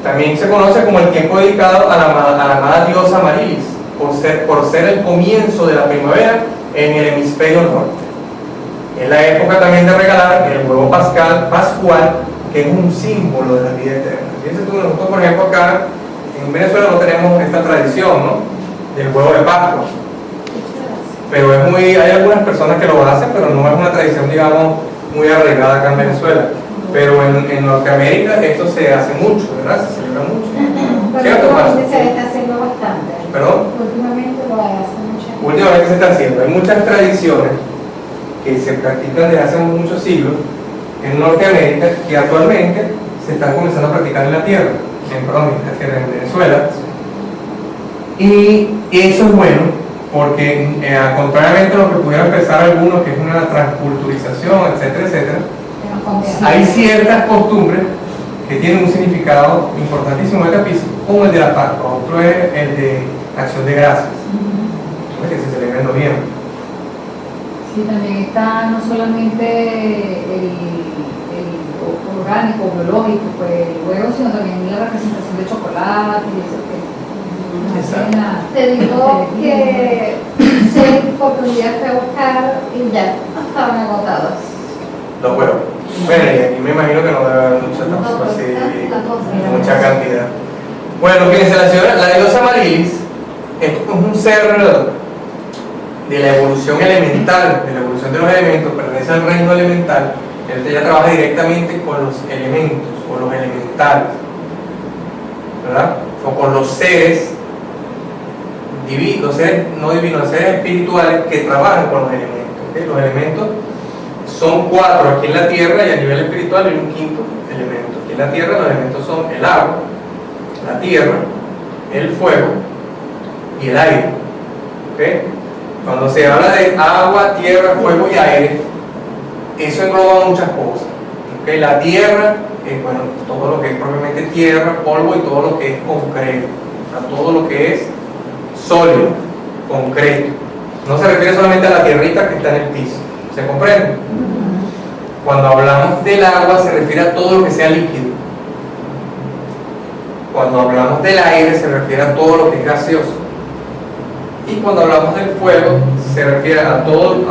También se conoce como el tiempo dedicado a la amada diosa Marilis, por ser el comienzo de la primavera en el hemisferio norte. Es la época también de regalar el huevo pascual, que es un símbolo de la vida eterna. Fíjense tú, nosotros por ejemplo acá en Venezuela no tenemos esta tradición, ¿no?, del huevo de Pascua. Pero hay algunas personas que lo hacen, pero no es una tradición, digamos, muy arraigada acá en Venezuela. Pero en Norteamérica esto se hace mucho, ¿verdad? Se celebra mucho. ¿Cierto, Marcio? Últimamente se está haciendo bastante. ¿Perdón? Últimamente lo hace mucha gente. Últimamente se está haciendo. Hay muchas tradiciones que se practican desde hace muchos siglos en Norteamérica que actualmente se están comenzando a practicar en la tierra, en Venezuela. Y eso es bueno porque, contrariamente a lo que pudieran pensar algunos, que es una transculturización, etcétera, etcétera, hay ciertas costumbres que tienen un significado importantísimo metafísico, como el de la Pascua. Otro es el de Acción de Gracias, que se celebra en noviembre. Sí, también está no solamente el orgánico, biológico, pues el huevo, sino también la representación de chocolate y eso que Exacto. Te digo que sé porque un día fui a buscar y ya estaban agotados. Los huevos. Bueno, y aquí me imagino que no debe haber mucha, tampoco así, mucha cantidad. Bueno, fíjense, la diosa Marilis es un ser de la evolución elemental, de la evolución de los elementos, pertenece al reino elemental. Ella trabaja directamente con los elementos, con los elementales, ¿verdad? O con los seres divinos, los seres no divinos, los seres espirituales que trabajan con los elementos. ¿Okay? Los elementos son 4 aquí en la tierra, y a nivel espiritual hay un 5.º elemento. Aquí en la tierra los elementos son el agua, la tierra, el fuego y el aire. ¿Okay? Cuando se habla de agua, tierra, fuego y aire, eso engloba muchas cosas. ¿Okay? La tierra es, bueno, todo lo que es propiamente tierra, polvo y todo lo que es concreto, o sea, todo lo que es sólido, concreto. No se refiere solamente a la tierrita que está en el piso. ¿Se comprende? Cuando hablamos del agua se refiere a todo lo que sea líquido. Cuando hablamos del aire se refiere a todo lo que es gaseoso. Y cuando hablamos del fuego se refiere a todo,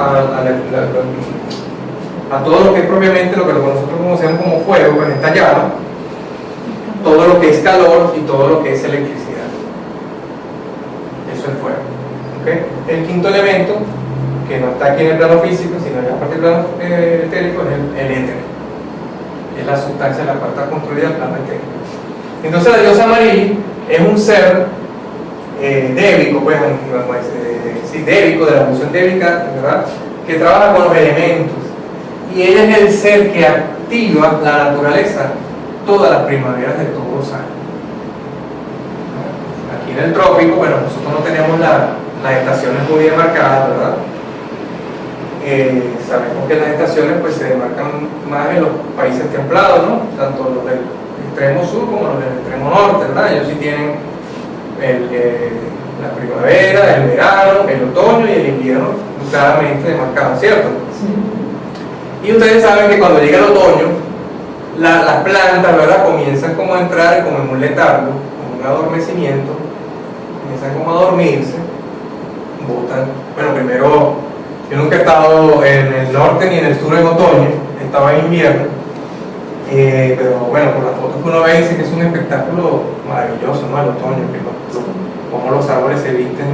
a todo lo que es propiamente lo que nosotros conocemos como fuego, pues esta llama, todo lo que es calor y todo lo que es electricidad. Eso es fuego. ¿Okay? El 5.º elemento, que no está aquí en el plano físico, sino en la parte del plano etérico, es el éter. Es la sustancia, la parte construida del plano etérico. Entonces la diosa Marilis es un ser débico, pues, débico, de la evolución débica, ¿verdad?, que trabaja con los elementos. Y ella es el ser que activa la naturaleza todas las primaveras de todos los años. Aquí en el trópico, bueno, nosotros no tenemos las estaciones muy bien marcadas, ¿verdad? Sabemos que las estaciones pues se demarcan más en los países templados, ¿no? Tanto los del extremo sur como los del extremo norte, ¿verdad? Ellos sí tienen la primavera, el verano, el otoño y el invierno claramente demarcados, ¿cierto? Sí. Y ustedes saben que cuando llega el otoño, las plantas, ¿verdad?, comienzan como a entrar como en un letargo, como un adormecimiento, comienzan como a dormirse, botan. Bueno, primero, yo nunca he estado en el norte ni en el sur en otoño, estaba en invierno, pero bueno, por las fotos que uno ve dice que es un espectáculo maravilloso, ¿no?, el otoño, que como los árboles se visten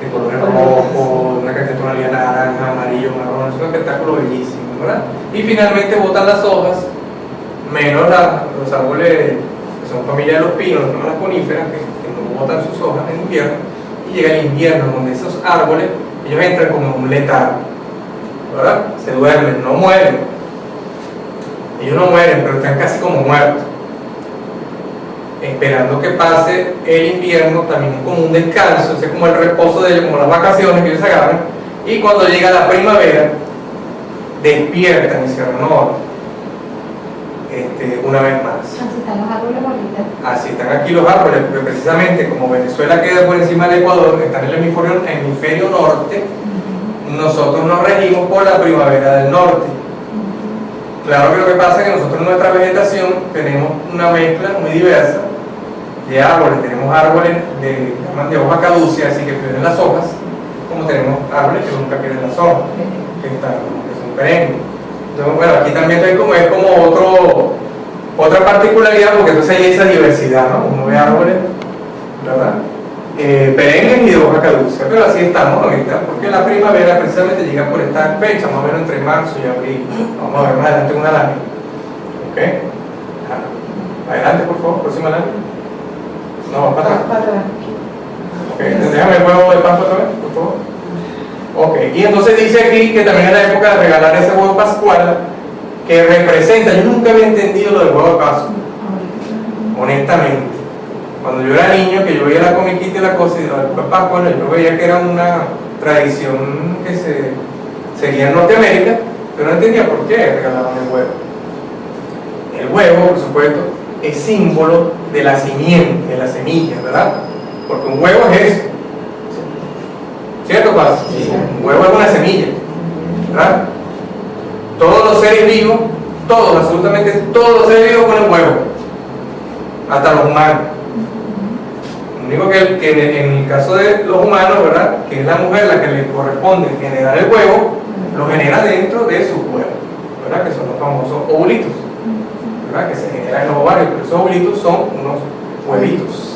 de colores rojos, una cantidad de tonalidad naranja, amarillo, marrón, es un espectáculo bellísimo, ¿verdad? Y finalmente botan las hojas, menos los árboles que son familia de los pinos, no las coníferas, que no botan sus hojas en invierno, y llega el invierno, donde esos árboles, ellos entran como en un letargo, ¿verdad? Se duermen, no mueren. Ellos no mueren, pero están casi como muertos, esperando que pase el invierno. También es como un descanso, es como el reposo de ellos, como las vacaciones que ellos agarran, Y cuando llega la primavera, despiertan y se renovan una vez más. Así están los árboles bonitos. Así están aquí los árboles, porque precisamente como Venezuela queda por encima del Ecuador, está en el hemisferio norte, nosotros nos regimos por la primavera del norte. Claro que lo que pasa es que nosotros en nuestra vegetación tenemos una mezcla muy diversa de árboles. Tenemos árboles de hoja caducia, así que pierden las hojas, como tenemos árboles que nunca pierden las hojas, que son perennes. Entonces, bueno, aquí también es como otra particularidad, porque entonces hay esa diversidad, ¿no? Uno ve árboles, ¿verdad? Perennes y de hoja caducia, pero así estamos ahorita, porque la primavera precisamente llega por esta fecha, más o menos entre marzo y abril. Vamos a ver más adelante una lámina. ¿Ok? Adelante, por favor, próxima lámina. No, para atrás. Ok, déjame el huevo de Pascua otra vez, por favor. Ok, y entonces dice aquí que también es la época de regalar ese huevo pascual que representa. Yo nunca había entendido lo del huevo de Pascua, honestamente. Cuando yo era niño, que yo veía la comiquita y la cosa, y la Pascua, yo veía que era una tradición que se seguía en Norteamérica, pero no entendía por qué regalaban el huevo. El huevo, por supuesto, es símbolo de la simiente, de la semilla, ¿verdad? Porque un huevo es eso. ¿Cierto, Paz? Sí. Un huevo es una semilla, ¿verdad? Todos los seres vivos, todos, absolutamente todos los seres vivos ponen huevo, hasta los humanos. Lo único que en el caso de los humanos, ¿verdad?, que es la mujer la que le corresponde generar el huevo, lo genera dentro de sus huevos, ¿verdad?, que son los famosos ovulitos, ¿verdad?, que se generan en los ovarios, pero esos ovulitos son unos huevitos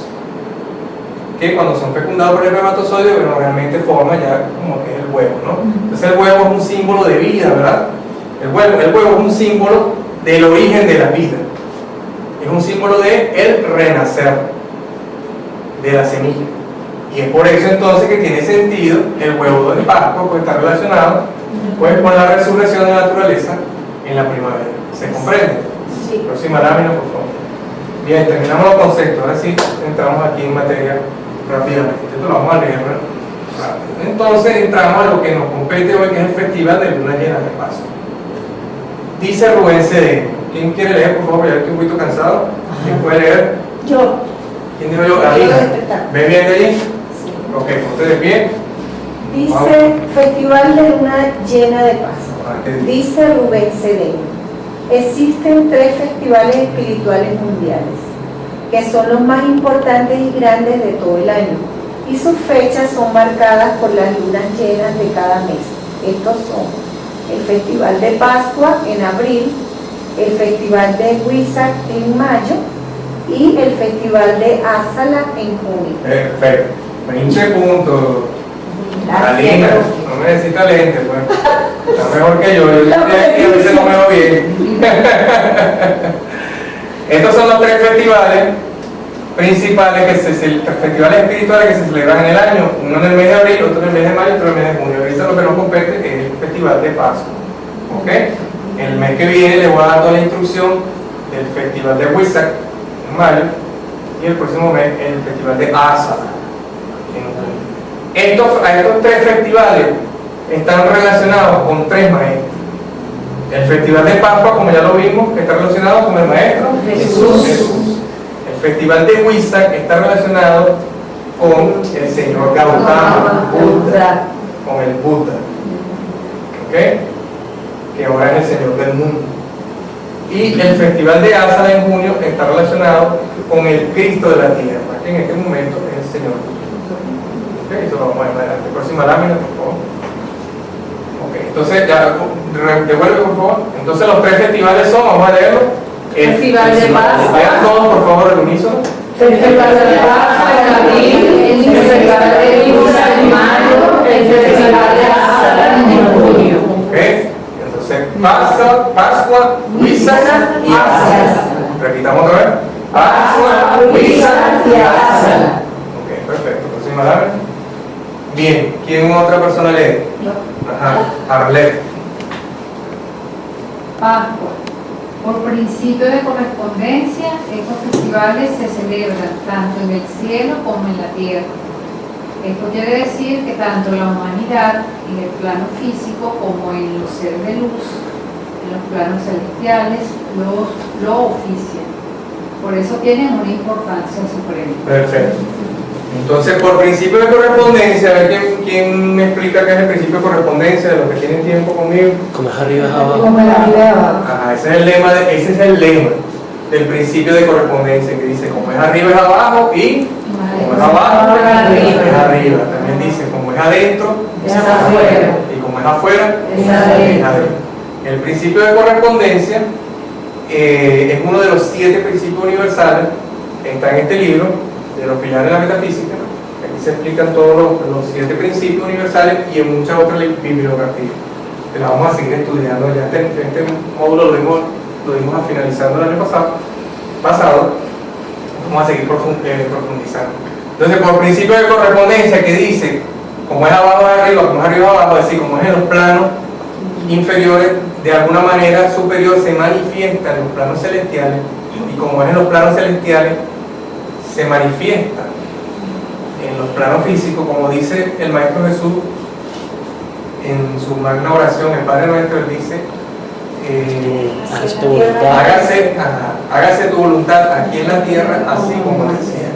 que cuando son fecundados por el espermatozoide, bueno, realmente forman ya como que es el huevo, ¿no? Entonces el huevo es un símbolo de vida, ¿verdad? El huevo es un símbolo del origen de la vida, es un símbolo de el renacer de la semilla, y es por eso entonces que tiene sentido el huevo de Pascua, pues está relacionado pues con la resurrección de la naturaleza en la primavera. ¿Se comprende? Sí. Próxima lámina, por favor. Bien, terminamos los conceptos, ahora sí entramos aquí en materia rápidamente. Esto lo vamos a leer, ¿verdad? Rápido. Entonces entramos a lo que nos compete hoy, que es el festival de luna llena de Pascua. Dice Rubén Cedeño. ¿Quién quiere leer, por favor? Ya estoy un poquito cansado. ¿Quién puede leer? Yo. ¿Quién dijo yo? Alina. ¿Ve bien de allí? Ok, ponte de pie. Dice Festival de Luna Llena de Pascua. Dice Rubén Cedeño. Existen 3 festivales espirituales mundiales, que son los más importantes y grandes de todo el año, y sus fechas son marcadas por las lunas llenas de cada mes. Estos son el Festival de Pascua en abril, el Festival de Huizac en mayo y el Festival de Azala en junio. Perfecto. 20 puntos. Gracias. Alina, no necesita lentes, pues. Está mejor que yo estoy aquí, a veces no me veo bien. Estos son los 3 festivales principales, festivales espirituales que se celebran en el año, uno en el mes de abril, otro en el mes de mayo, otro en el mes de junio. Ahorita lo que nos compete es el Festival de Pascua. ¿Ok? El mes que viene les voy a dar toda la instrucción del Festival de Huizac en mayo, y el próximo mes el Festival de Azala en junio. Estos 3 festivales están relacionados con 3 maestros. El Festival de Pascua, como ya lo vimos, está relacionado con el maestro Jesús. El Festival de Huizac está relacionado con el señor Gautama Buda, con el Buda, ¿ok?, que ahora es el señor del mundo. Y el Festival de Azala en junio está relacionado con el Cristo de la tierra, que en este momento es el Señor. ¿Ok? Eso lo vamos a ver más adelante. Próxima lámina, por favor. Ok, entonces ya devuelve, por favor. Entonces los 3 festivales son, vamos a leerlo. El Festival de Pascua. Vean todos, por favor, el unísono. Festival de Pascua en abril, el Festival de Huizac en mayo, el Festival de Azala en junio. Ok, entonces Pascua, Huizac y Azala. Repitamos otra vez. Pascua, Huizac y Azala. Ok, perfecto. Próxima lámina. Bien, ¿quién otra persona lee? Yo. Ajá, Arlet. Pascua. Por principio de correspondencia, estos festivales se celebran tanto en el cielo como en la tierra. Esto quiere decir que tanto la humanidad en el plano físico como en los seres de luz, en los planos celestiales, lo ofician. Por eso tienen una importancia suprema. Perfecto. Entonces, por principio de correspondencia, a ver quién me explica qué es el principio de correspondencia de los que tienen tiempo conmigo. Como es arriba es abajo. Como la arriba y abajo. Ajá, ese es el lema del principio de correspondencia, que dice como es arriba es abajo y como es abajo es arriba. También dice como es adentro Es afuera. y como es afuera Es adentro. adentro. El principio de correspondencia es uno de los 7 principios universales. Está en este libro de los pilares de la metafísica. Aquí se explican todos los 7 principios universales y en muchas otras bibliografías que la vamos a seguir estudiando. Ya este módulo lo dimos a finalizando el año pasado. Vamos a seguir profundizando. Entonces, por principio de correspondencia, que dice como es abajo es arriba, como es arriba es abajo, es decir, como es en los planos inferiores, de alguna manera superior se manifiesta en los planos celestiales, y como es en los planos celestiales se manifiesta en los planos físicos, como dice el Maestro Jesús en su magna oración, el Padre Nuestro. Él dice hágase tu voluntad aquí en la tierra, así como en el cielo.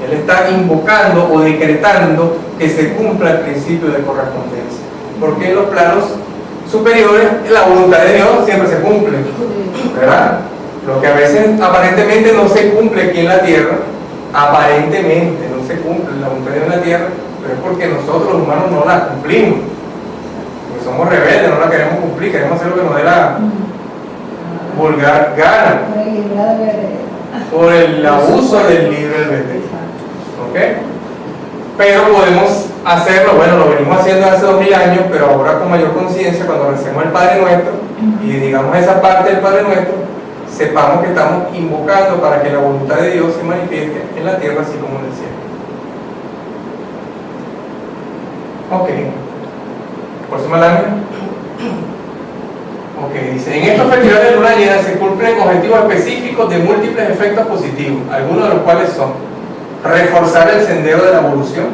Él está invocando o decretando que se cumpla el principio de correspondencia, porque en los planos superiores la voluntad de Dios siempre se cumple, ¿verdad? Lo que a veces aparentemente no se cumple aquí en la tierra, aparentemente no se cumple la voluntad de Dios en la tierra, pero es porque nosotros los humanos no la cumplimos, porque somos rebeldes, no la queremos cumplir, queremos hacer lo que nos dé la vulgar gana, por el abuso del libre albedrío. ¿Ok? Pero podemos hacerlo, bueno, lo venimos haciendo hace 2000 años, pero ahora con mayor conciencia, cuando recemos el Padre Nuestro y digamos esa parte del Padre Nuestro, sepamos que estamos invocando para que la voluntad de Dios se manifieste en la tierra así como en el cielo. Ok. Próxima lámina. Ok, dice, en estos festivales de luna llena se cumplen objetivos específicos de múltiples efectos positivos, algunos de los cuales son reforzar el sendero de la evolución,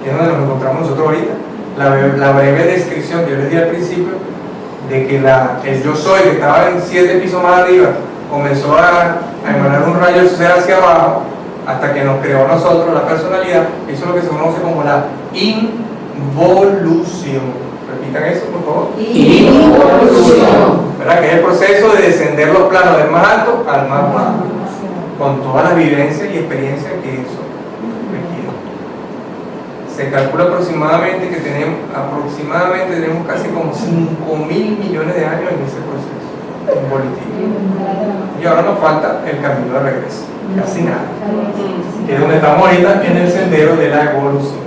que es donde nos encontramos nosotros ahorita, la breve descripción que yo les di al principio, de que el yo soy, que estaba en 7 pisos más arriba, comenzó a emanar un rayo de ser hacia abajo, hasta que nos creó a nosotros la personalidad. Eso es lo que se conoce como la involución. Repitan eso, por favor. Involución. ¿Verdad? Que es el proceso de descender los planos del más alto al más bajo, con todas las vivencias y experiencias que eso requiere. Se calcula aproximadamente que tenemos casi como 5.000 millones de años en ese proceso involutivo. Y ahora nos falta el camino de regreso, casi nada, que es donde estamos ahorita, en el sendero de la evolución.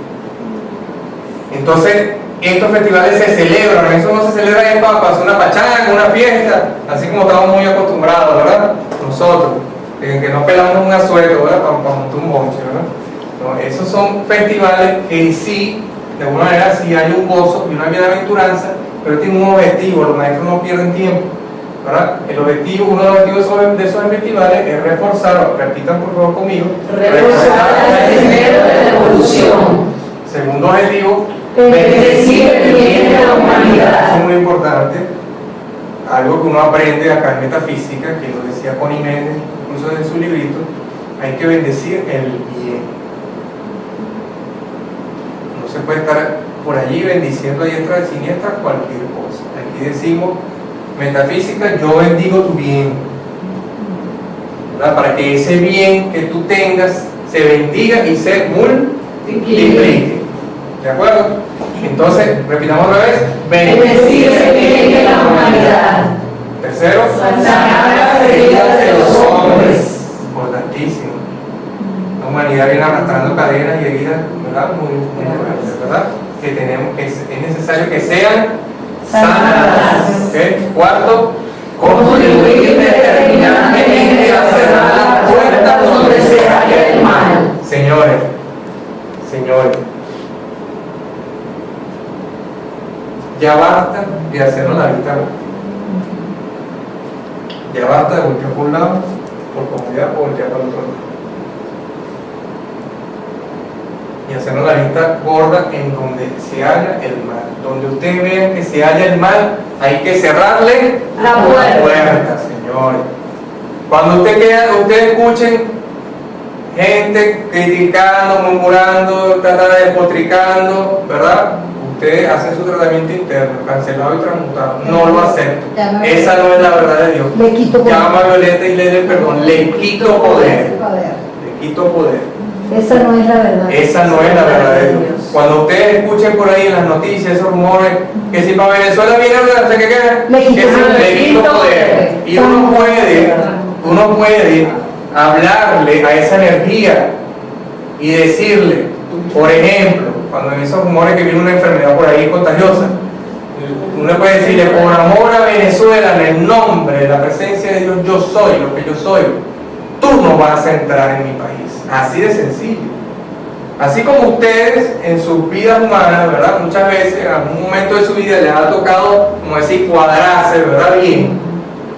Entonces, estos festivales se celebran, eso no se celebra en para hacer una pachanga, una fiesta, así como estamos muy acostumbrados, ¿verdad? Nosotros, que no pelamos un asueto, ¿verdad? Para montar un bonche, ¿verdad? No, esos son festivales que sí, de alguna manera, sí hay un gozo y una bienaventuranza, pero tienen un objetivo. Los maestros no pierden tiempo, ¿verdad? El objetivo, uno de los objetivos de esos festivales es reforzar, repitan por favor conmigo, Reforzar el sendero de la evolución. Segundo objetivo, Bendecir el bien de la humanidad. Eso es muy importante, algo que uno aprende acá en metafísica, que lo decía Connie Méndez incluso en su librito. Hay que bendecir el bien. No se puede estar por allí bendiciendo a diestra y siniestra cualquier cosa. Aquí decimos, metafísica, yo bendigo tu bien, ¿verdad? Para que ese bien que tú tengas se bendiga y se multiplique. ¿De acuerdo? Entonces, repitamos otra vez, Bendecir el bien de la humanidad. Tercero, Sanar las heridas de los hombres. importantísimo. La humanidad viene arrastrando cadenas y heridas, ¿verdad? Muy fuertes, ¿verdad? Que es necesario que sean sanadas. ¿Okay? Cuarto, Contribuir determinantemente a cerrar las puertas donde se halla el mal. señores, ya basta de hacernos la vista gorda. Ya basta de voltear por un lado, por comodidad, o voltear para el otro lado. y hacernos la lista gorda en donde se halla el mal. Donde ustedes vean que se halla el mal, hay que cerrarle La puerta. señores. Cuando ustedes escuchen gente criticando, murmurando, despotricando, ¿verdad? Ustedes hacen su tratamiento interno, cancelado y transmutado. No lo acepto. Esa no es la verdad de Dios. Le quito poder. Llama a Violeta y le dé perdón. Le quito poder. Le quito poder. Esa no es la verdad. Esa no es la verdad de Dios. Cuando ustedes escuchen por ahí en las noticias esos rumores que si para Venezuela viene no sé qué, le quito poder. Y uno puede hablarle a esa energía y decirle, por ejemplo, cuando en esos rumores que viene una enfermedad por ahí contagiosa, uno puede decirle, por amor a Venezuela, en el nombre de la presencia de Dios, yo soy lo que yo soy. Tú no vas a entrar en mi país. Así de sencillo. Así como ustedes en sus vidas humanas, ¿verdad? Muchas veces, en algún momento de su vida les ha tocado, como decir, cuadrarse, ¿verdad? Bien,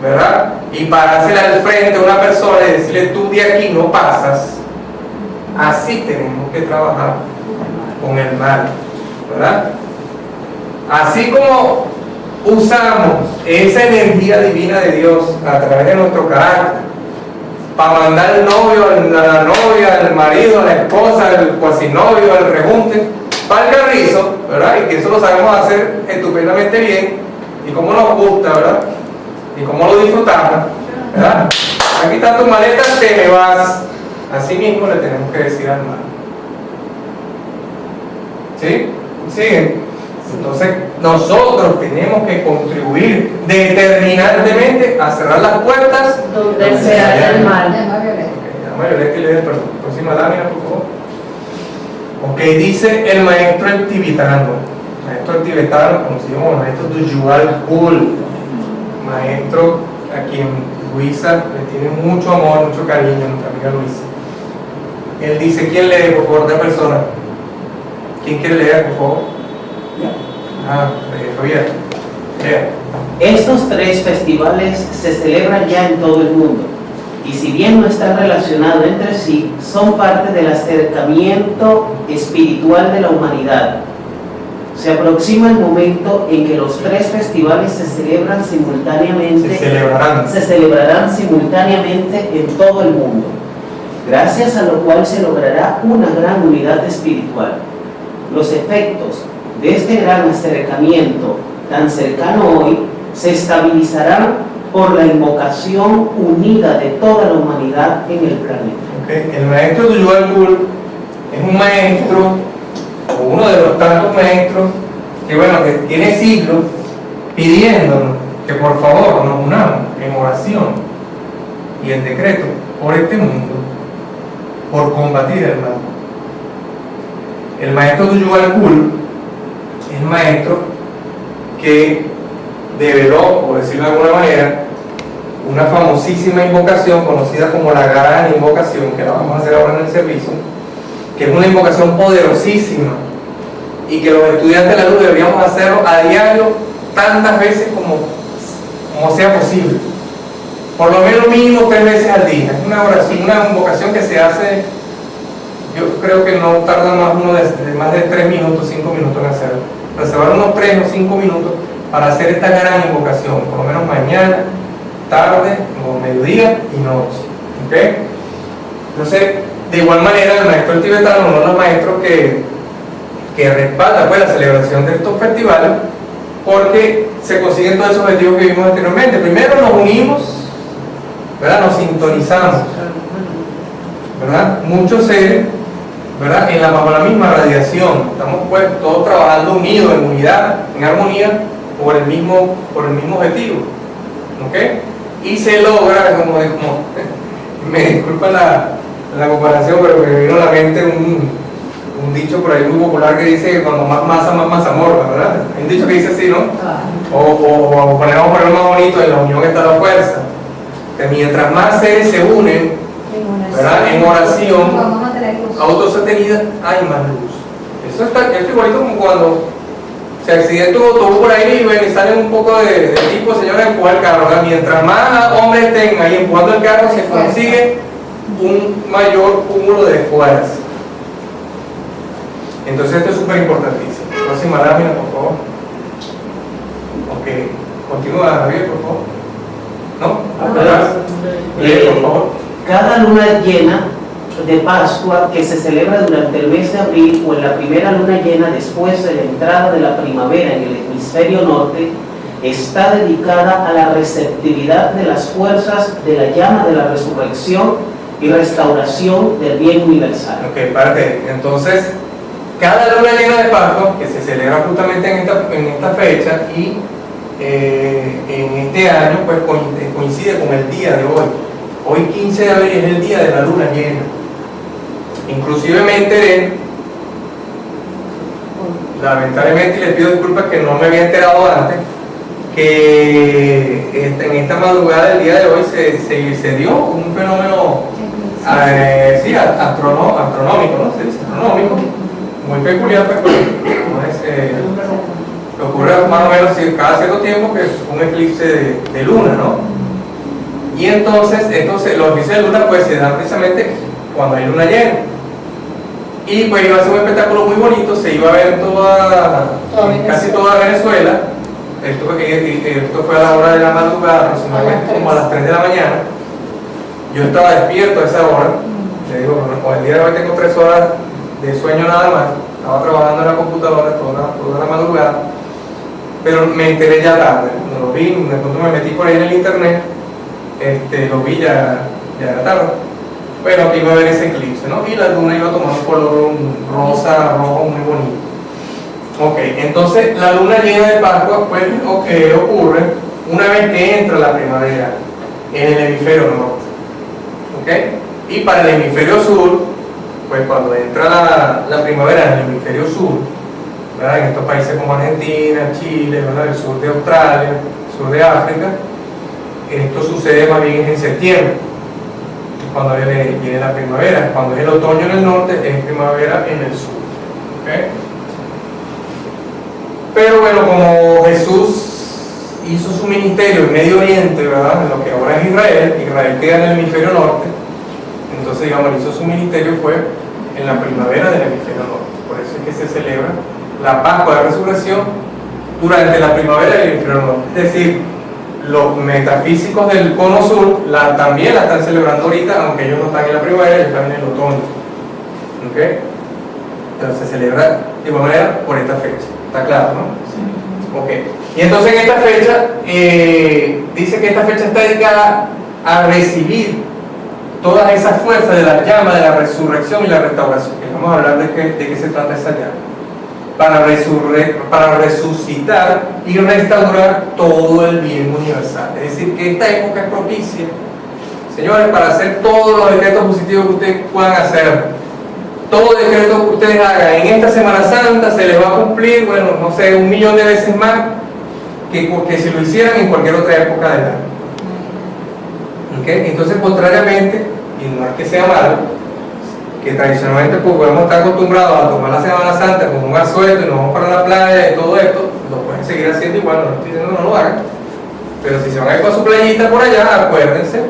¿verdad? Y parársela al frente a una persona y decirle, tú de aquí no pasas. Así tenemos que trabajar con el mal, ¿verdad? Así como usamos esa energía divina de Dios a través de nuestro carácter para mandar al novio, a la novia, al marido, a la esposa, al cuasinovio, al rejunte, para el carrizo, ¿verdad? Y que eso lo sabemos hacer estupendamente bien, y como nos gusta, ¿verdad? Y como lo disfrutamos, ¿verdad? Aquí está tu maleta, te me vas. Así mismo le tenemos que decir al mal. ¿Sí? ¿Siguen? Entonces, nosotros tenemos que contribuir determinantemente a cerrar las puertas Donde se halla el mal. Llama Violeta. Llama a Violeta y le dé perdón. Próxima lámina, por favor. Ok, dice el maestro el tibetano. Maestro el tibetano, conocido como maestro Duyual Kul. Maestro a quien Luisa le tiene mucho amor, mucho cariño, nuestra amiga Luisa. Él dice, ¿quién lee, por favor, de persona? ¿Quién quiere leer, por favor? Javier. Estos 3 festivales se celebran ya en todo el mundo y si bien no están relacionados entre sí, son parte del acercamiento espiritual de la humanidad. Se aproxima el momento en que los 3 festivales se celebran simultáneamente, se celebrarán simultáneamente en todo el mundo, gracias a lo cual se logrará una gran unidad espiritual. Los efectos de este gran acercamiento tan cercano hoy se estabilizarán por la invocación unida de toda la humanidad en el planeta. Okay. El maestro Duyual Kul es un maestro, o uno de los tantos maestros, que bueno, que tiene siglos pidiéndonos que por favor nos unamos en oración y en decreto por este mundo, por combatir el mal. El maestro Duyual Kul es maestro que develó, por decirlo de alguna manera, una famosísima invocación conocida como la gran invocación, que la vamos a hacer ahora en el servicio, que es una invocación poderosísima y que los estudiantes de la luz deberíamos hacerlo a diario tantas veces como sea posible, por lo menos mínimo 3 veces al día. Es una oración, una invocación que se hace, yo creo que no tarda más de 3 minutos, 5 minutos en hacerlo. Reservar unos 3 o 5 minutos para hacer esta gran invocación, por lo menos mañana, tarde, o mediodía y noche. ¿Okay? Entonces, de igual manera, el maestro tibetano, uno de los maestros que respalda pues, la celebración de estos festivales, porque se consiguen todos esos objetivos que vimos anteriormente. Primero nos unimos, ¿verdad? Nos sintonizamos, ¿verdad? Muchos seres, ¿verdad? Bajo la misma radiación, estamos pues todos trabajando unidos, en unidad, en armonía, por el mismo objetivo, ¿ok? Y se logra, como me disculpa la comparación, pero me vino a la mente un dicho por ahí muy popular que dice que cuando más masa morda, ¿verdad? Hay un dicho que dice así, ¿no? O ponemos más bonito, en la unión está la fuerza, que mientras más seres se unen, ¿verdad? En oración autosostenida, hay más luz. Eso es igualito como cuando se accidenta un autobús por ahí y salen un poco de tipo, señores, empujar el carro, ¿verdad? Mientras más hombres estén ahí empujando el carro, se consigue un mayor cúmulo de fuerza. Entonces esto es súper importantísimo. Próxima lámina, por favor. Ok, continúa, Javier, por favor. ¿No? ¿Atrás? Por favor. Cada luna llena de Pascua que se celebra durante el mes de abril o en la primera luna llena después de la entrada de la primavera en el hemisferio norte está dedicada a la receptividad de las fuerzas de la llama de la resurrección y restauración del bien universal. Ok, parte. Entonces, cada luna llena de Pascua, que se celebra justamente en esta fecha y en este año, pues coincide con el día de hoy. Hoy 15 de abril es el día de la luna llena. Inclusive me enteré, lamentablemente, y les pido disculpas que no me había enterado antes, que en esta madrugada del día de hoy se dio un fenómeno sí, astronómico, ¿no? Se dice astronómico, muy peculiar, pero no es, que ocurre más o menos cada cierto tiempo, que es un eclipse de luna, ¿no? Y entonces los eclipses de luna pues se dan precisamente cuando hay luna llena. Y pues iba a ser un espectáculo muy bonito, se iba a ver casi toda Venezuela. Esto fue a la hora de la madrugada, aproximadamente como a las 3 de la mañana. Yo estaba despierto a esa hora. Le digo, bueno, el día de hoy tengo 3 horas de sueño nada más. Estaba trabajando en la computadora toda la madrugada. Pero me enteré ya tarde. No lo vi, de pronto me metí por ahí en el internet. Lo vi ya era tarde. Bueno, iba a ver ese eclipse, ¿no? Y la luna iba a tomar un color rosa, rojo, muy bonito. Ok, entonces la luna llena de Pascua pues ocurre una vez que entra la primavera en el hemisferio norte. ¿Ok? Y para el hemisferio sur, pues cuando entra la primavera en el hemisferio sur, ¿verdad? En estos países como Argentina, Chile, ¿verdad? El sur de Australia, el sur de África, esto sucede más bien en septiembre, cuando viene la primavera. Cuando es el otoño en el norte, es primavera en el sur. ¿Okay? Pero bueno, como Jesús hizo su ministerio en Medio Oriente, ¿verdad? En lo que ahora es Israel queda en el hemisferio norte, entonces digamos, hizo su ministerio fue en la primavera del hemisferio norte. Por eso es que se celebra la Pascua de Resurrección durante la primavera del hemisferio norte. Es decir, los metafísicos del cono sur también la están celebrando ahorita, aunque ellos no están en la primavera, ellos están en el otoño. ¿Okay? Entonces se celebra de igual manera por esta fecha. ¿Está claro, no? Sí. Ok. Y entonces en esta fecha, dice que esta fecha está dedicada a recibir todas esas fuerzas de la llama de la resurrección y la restauración. Y vamos a hablar de qué se trata esa llama. Para resucitar y restaurar todo el bien universal. Es decir, que esta época es propicia, señores, para hacer todos los decretos positivos que ustedes puedan hacer. Todo decreto que ustedes hagan en esta Semana Santa se les va a cumplir, bueno, no sé, 1.000.000 de veces más que si lo hicieran en cualquier otra época del año. ¿Okay? Entonces, contrariamente, y no es que sea malo, que tradicionalmente pues podemos estar acostumbrados a tomar la Semana Santa como un asueto y nos vamos para la playa y todo esto, lo pueden seguir haciendo igual, no estoy diciendo que no lo hagan, pero si se van a ir con su playita por allá, acuérdense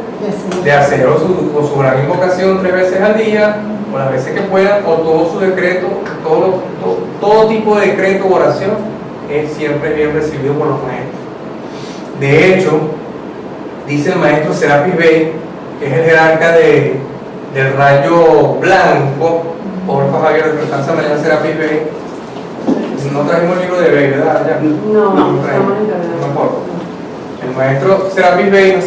de hacer su gran invocación 3 veces al día, o las veces que puedan, o todo su decreto, todo tipo de decreto o oración es siempre bien recibido por los maestros. De hecho, dice el maestro Serapis Bey, que es el jerarca del rayo blanco, por favor, Javier, de Alcanza María Serapis Bey. No trajimos el libro de Bey, ¿verdad? Ya. No me acuerdo. El maestro Serapis Bey,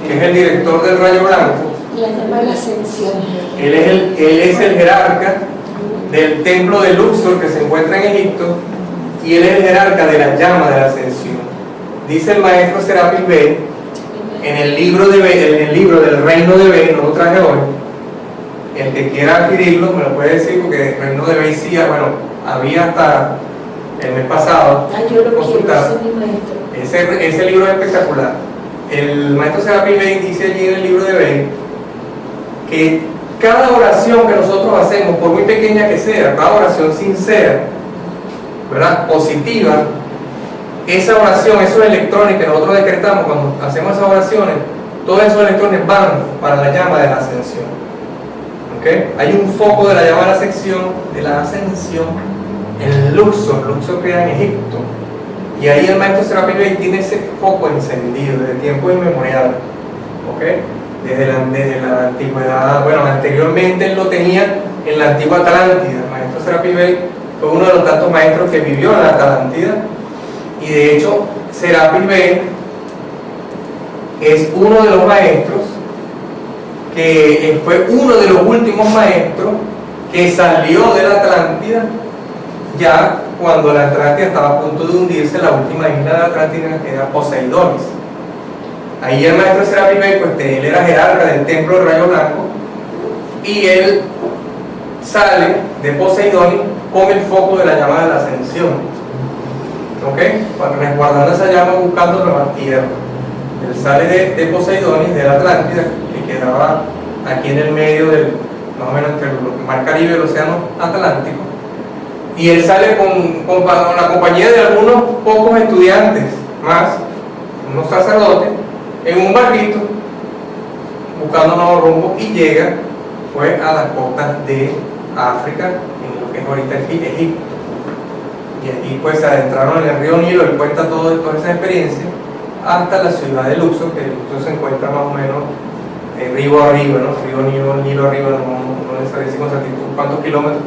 que es el director del rayo blanco, La llama de la ascensión. él es el jerarca del templo de Luxor que se encuentra en Egipto, y él es el jerarca de la llama de la ascensión. Dice el maestro Serapis Bey en el libro del Reino de Bey, no lo traje hoy. El que quiera adquirirlo me lo puede decir, porque el Reino de Bey sí, bueno, había hasta el mes pasado. Yo lo quiero, ese es mi maestro. Ese libro es espectacular. El maestro Serapis Bey dice allí en el libro de Bey que cada oración que nosotros hacemos, por muy pequeña que sea, cada oración sincera, ¿verdad?, positiva, esa oración, esos electrones que nosotros decretamos cuando hacemos esas oraciones, todos esos electrones van para la llama de la ascensión. ¿Okay? Hay un foco de la llama de la ascensión en Luxor. Luxor queda en Egipto. Y ahí el maestro Serapis Bey tiene ese foco encendido desde tiempo inmemorial. ¿Okay? Desde la antigüedad, bueno, anteriormente él lo tenía en la antigua Atlántida. El maestro Serapis Bey fue uno de los tantos maestros que vivió en la Atlántida. Y de hecho, Serapis Bey es uno de los maestros que fue uno de los últimos maestros que salió de la Atlántida ya cuando la Atlántida estaba a punto de hundirse. La última isla de la Atlántida era Poseidonis. Ahí el maestro Serapis Bey, pues él era jerarca del templo del Rayo Blanco, y él sale de Poseidonis con el foco de la llama de la ascensión, ¿ok? Resguardando esa llama, buscando nuevas tierras. Él sale de Poseidonis, de la Atlántida, que quedaba aquí en el medio del, más o menos entre el mar Caribe y el océano Atlántico, y él sale con la compañía de algunos pocos estudiantes más, unos sacerdotes, en un barquito buscando nuevos rumbos, y llega pues a las costas de África, en lo que es ahorita Egipto, y allí pues se adentraron en el río Nilo. Él cuenta toda esa experiencia hasta la ciudad de Luxor, que Luxor se encuentra más o menos río arriba, ¿no? Río Nilo arriba, no les sabría decir con exactitud cuántos kilómetros,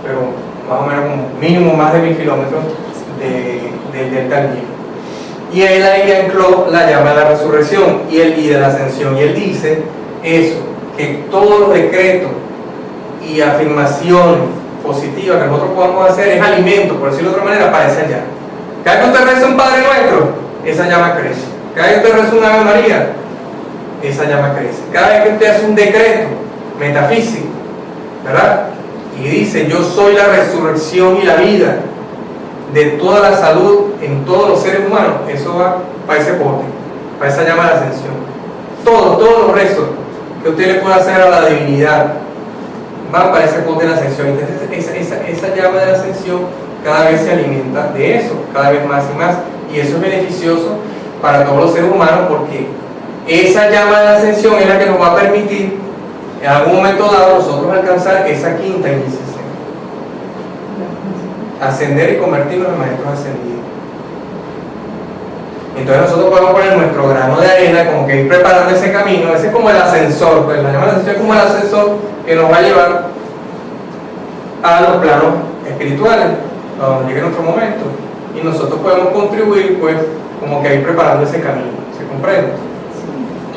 pero más o menos como mínimo más de 1000 kilómetros del delta del Nilo. Y él ahí ancló la llama de la resurrección y de la ascensión, y él dice eso, que todos los decretos y afirmaciones positivas que nosotros podamos hacer es alimento, por decirlo de otra manera, para esa llama. Cada vez que usted reza un Padre Nuestro, esa llama crece. Cada vez que usted reza una Ave María, esa llama crece. Cada vez que usted hace un decreto metafísico, ¿verdad? Y dice: yo soy la resurrección y la vida de toda la salud en todos los seres humanos, eso va para ese pote, para esa llama de ascensión. Todos los rezos que usted le pueda hacer a la divinidad van para ese pote de la ascensión. Entonces esa llama de la ascensión cada vez se alimenta de eso, cada vez más y más, y eso es beneficioso para todos los seres humanos, porque esa llama de la ascensión es la que nos va a permitir en algún momento dado nosotros alcanzar esa quinta iniciación, ascender y convertirnos en maestros ascendidos. Entonces nosotros podemos poner nuestro grano de arena, como que ir preparando ese camino. Ese es como el ascensor, pues la llama de ascensión es como el ascensor que nos va a llevar a los planos espirituales, a donde llegue nuestro momento, y nosotros podemos contribuir, pues, como que ir preparando ese camino. ¿Se comprende?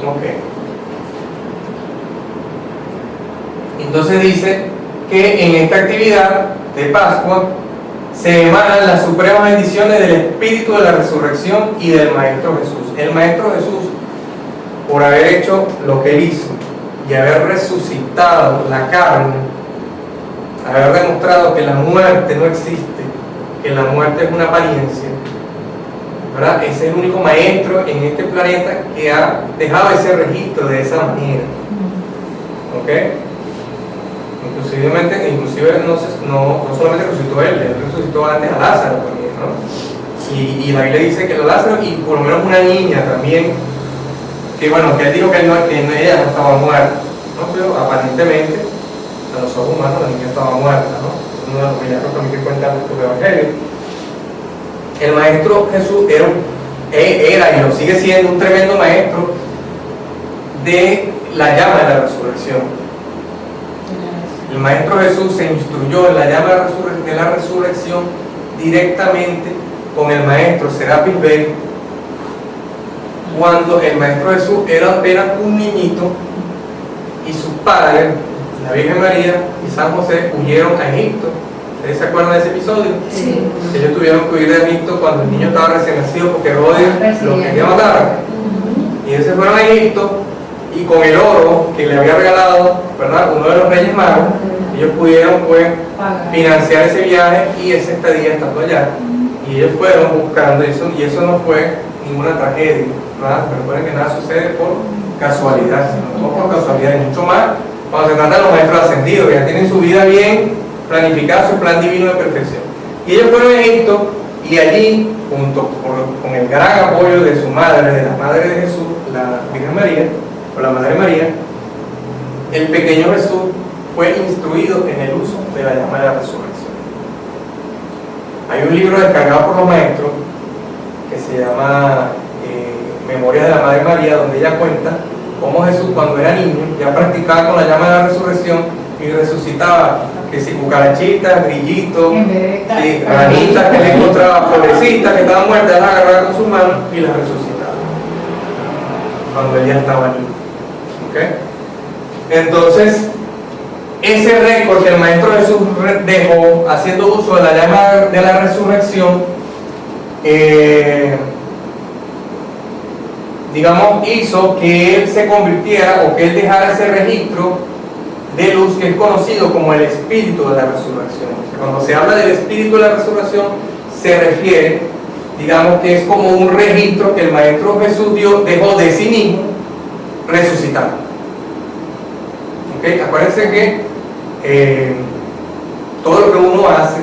Ok. Entonces dice que en esta actividad de Pascua se emanan las supremas bendiciones del Espíritu de la Resurrección y del Maestro Jesús. El Maestro Jesús, por haber hecho lo que él hizo y haber resucitado la carne, haber demostrado que la muerte no existe, que la muerte es una apariencia, ¿verdad? Ese es el único maestro en este planeta que ha dejado ese registro de esa manera. ¿Ok? Inclusive no solamente resucitó él resucitó antes a Lázaro también, ¿no? Y la Biblia dice que Lázaro, y por lo menos una niña también, que bueno, que él dijo que ella no estaba muerta, ¿no? Pero aparentemente a los ojos humanos la niña estaba muerta, ¿no? Uno de los milagros también que cuenta el Evangelio. El Maestro Jesús era y lo sigue siendo un tremendo maestro de la llama de la resurrección. El Maestro Jesús se instruyó en la llama de la resurrección directamente con el Maestro Serapis Bey, cuando el Maestro Jesús era apenas un niñito y sus padres, la Virgen María y San José, huyeron a Egipto. ¿Ustedes se acuerdan de ese episodio? Sí. Ellos tuvieron que huir de Egipto cuando el niño estaba recién nacido, porque Herodes lo quería matar. Y ellos se fueron a Egipto, y con el oro que le había regalado, ¿verdad?, uno de los Reyes Magos, ellos pudieron pues financiar ese viaje y ese estadía estando allá. Y ellos fueron buscando eso, y eso no fue ninguna tragedia, ¿verdad? Pero recuerden que nada sucede por casualidad, sino no por casualidad, y mucho más cuando se trata de los maestros ascendidos, que ya tienen su vida bien planificada, su plan divino de perfección. Y ellos fueron a Egipto, y allí, junto con el gran apoyo de su madre, de la madre de Jesús, la Virgen María, o la Madre María, el pequeño Jesús fue instruido en el uso de la llama de la resurrección. Hay un libro descargado por los maestros que se llama Memorias de la Madre María, donde ella cuenta cómo Jesús, cuando era niño, ya practicaba con la llama de la resurrección y resucitaba, que si cucarachitas, grillitos, sí, ranitas que le encontraba, florecitas que estaban muertas, las agarraba con sus manos y las resucitaba cuando ella estaba niño. ¿Okay? Entonces, ese récord que el Maestro Jesús dejó haciendo uso de la llama de la resurrección, digamos, hizo que él se convirtiera o que él dejara ese registro de luz que es conocido como el espíritu de la resurrección. O sea, cuando se habla del espíritu de la resurrección, se refiere, digamos, que es como un registro que el Maestro Jesús dejó de sí mismo resucitado. ¿Okay? Acuérdense que todo lo que uno hace,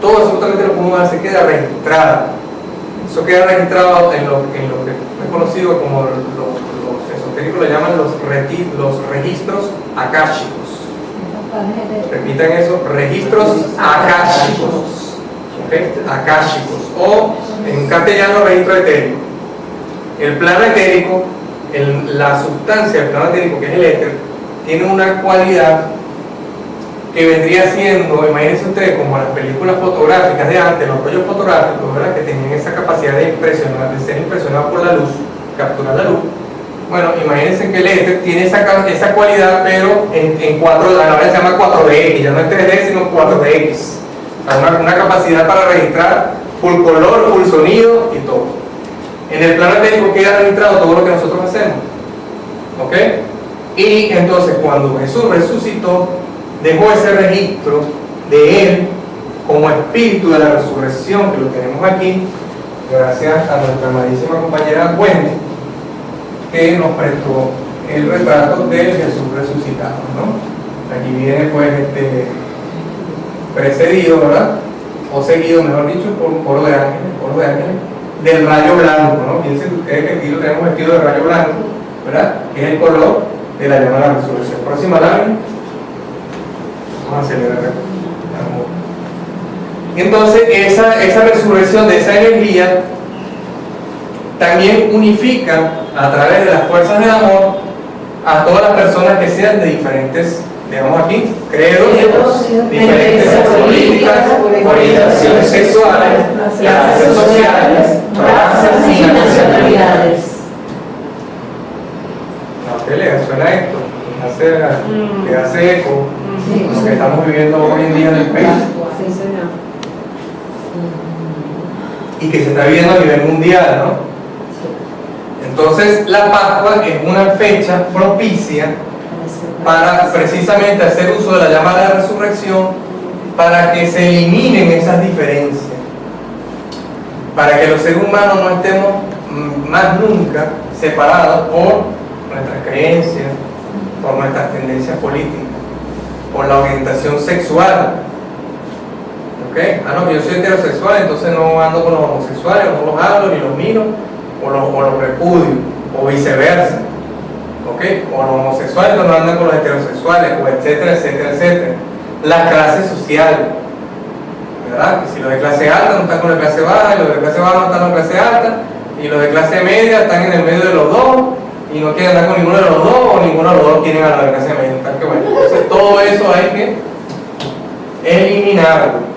todo absolutamente lo que uno hace queda registrado. Eso queda registrado en lo que es conocido como los esotéricos le llaman los registros akáshicos. Repitan eso, registros akáshicos. ¿Okay? Akáshicos, o en castellano registro etérico. El plano etérico, la sustancia del plano etérico, que es el éter, tiene una cualidad que vendría siendo, imagínense ustedes, como las películas fotográficas de antes, los rollos fotográficos, ¿verdad?, que tenían esa capacidad de impresionar, de ser impresionados por la luz, capturar la luz. Bueno, imagínense que el éter tiene esa cualidad, pero en 4, ahora se llama 4DX, ya no es 3D, sino 4DX. O sea, una capacidad para registrar full color, full sonido y todo. En el plano etérico queda registrado todo lo que nosotros hacemos. ¿Ok? Y entonces, cuando Jesús resucitó, dejó ese registro de él como espíritu de la resurrección, que lo tenemos aquí, gracias a nuestra amadísima compañera Wendy, que nos prestó el retrato de Jesús resucitado, ¿no? Aquí viene pues precedido, ¿verdad? O seguido, mejor dicho, por un coro de ángeles, del rayo blanco, ¿no? Piensen ustedes que aquí lo tenemos vestido de rayo blanco, ¿verdad? Que es el color de la llama de la resurrección. Próxima lámina. Vamos a acelerar. Entonces, esa resurrección de esa energía también unifica a través de las fuerzas del amor a todas las personas que sean de diferentes, digamos aquí, credos, diferentes políticas, orientaciones sexuales, clases sociales, razas y nacionalidades. ¿A usted le suena esto? ¿Le hace eco? Lo que estamos viviendo hoy en día en el país y que se está viviendo a nivel mundial, ¿no? Entonces la Pascua es una fecha propicia para precisamente hacer uso de la llama de la resurrección, para que se eliminen esas diferencias, para que los seres humanos no estemos más nunca separados por nuestras creencias, por nuestras tendencias políticas, por la orientación sexual. ¿Ok? Ah, no, yo soy heterosexual, entonces no ando con los homosexuales, no los hablo ni los miro, o los repudio, o viceversa. ¿Ok? O los homosexuales no andan con los heterosexuales, o etcétera, etcétera, etcétera. Las clases sociales, ¿verdad? Que si los de clase alta no están con la clase baja, y los de clase baja no están con la clase alta, y los de clase media están en el medio de los dos, y no quieren andar con ninguno de los dos, o ninguno de los dos quieren a la de clase media. Que bueno, entonces todo eso hay que eliminarlo.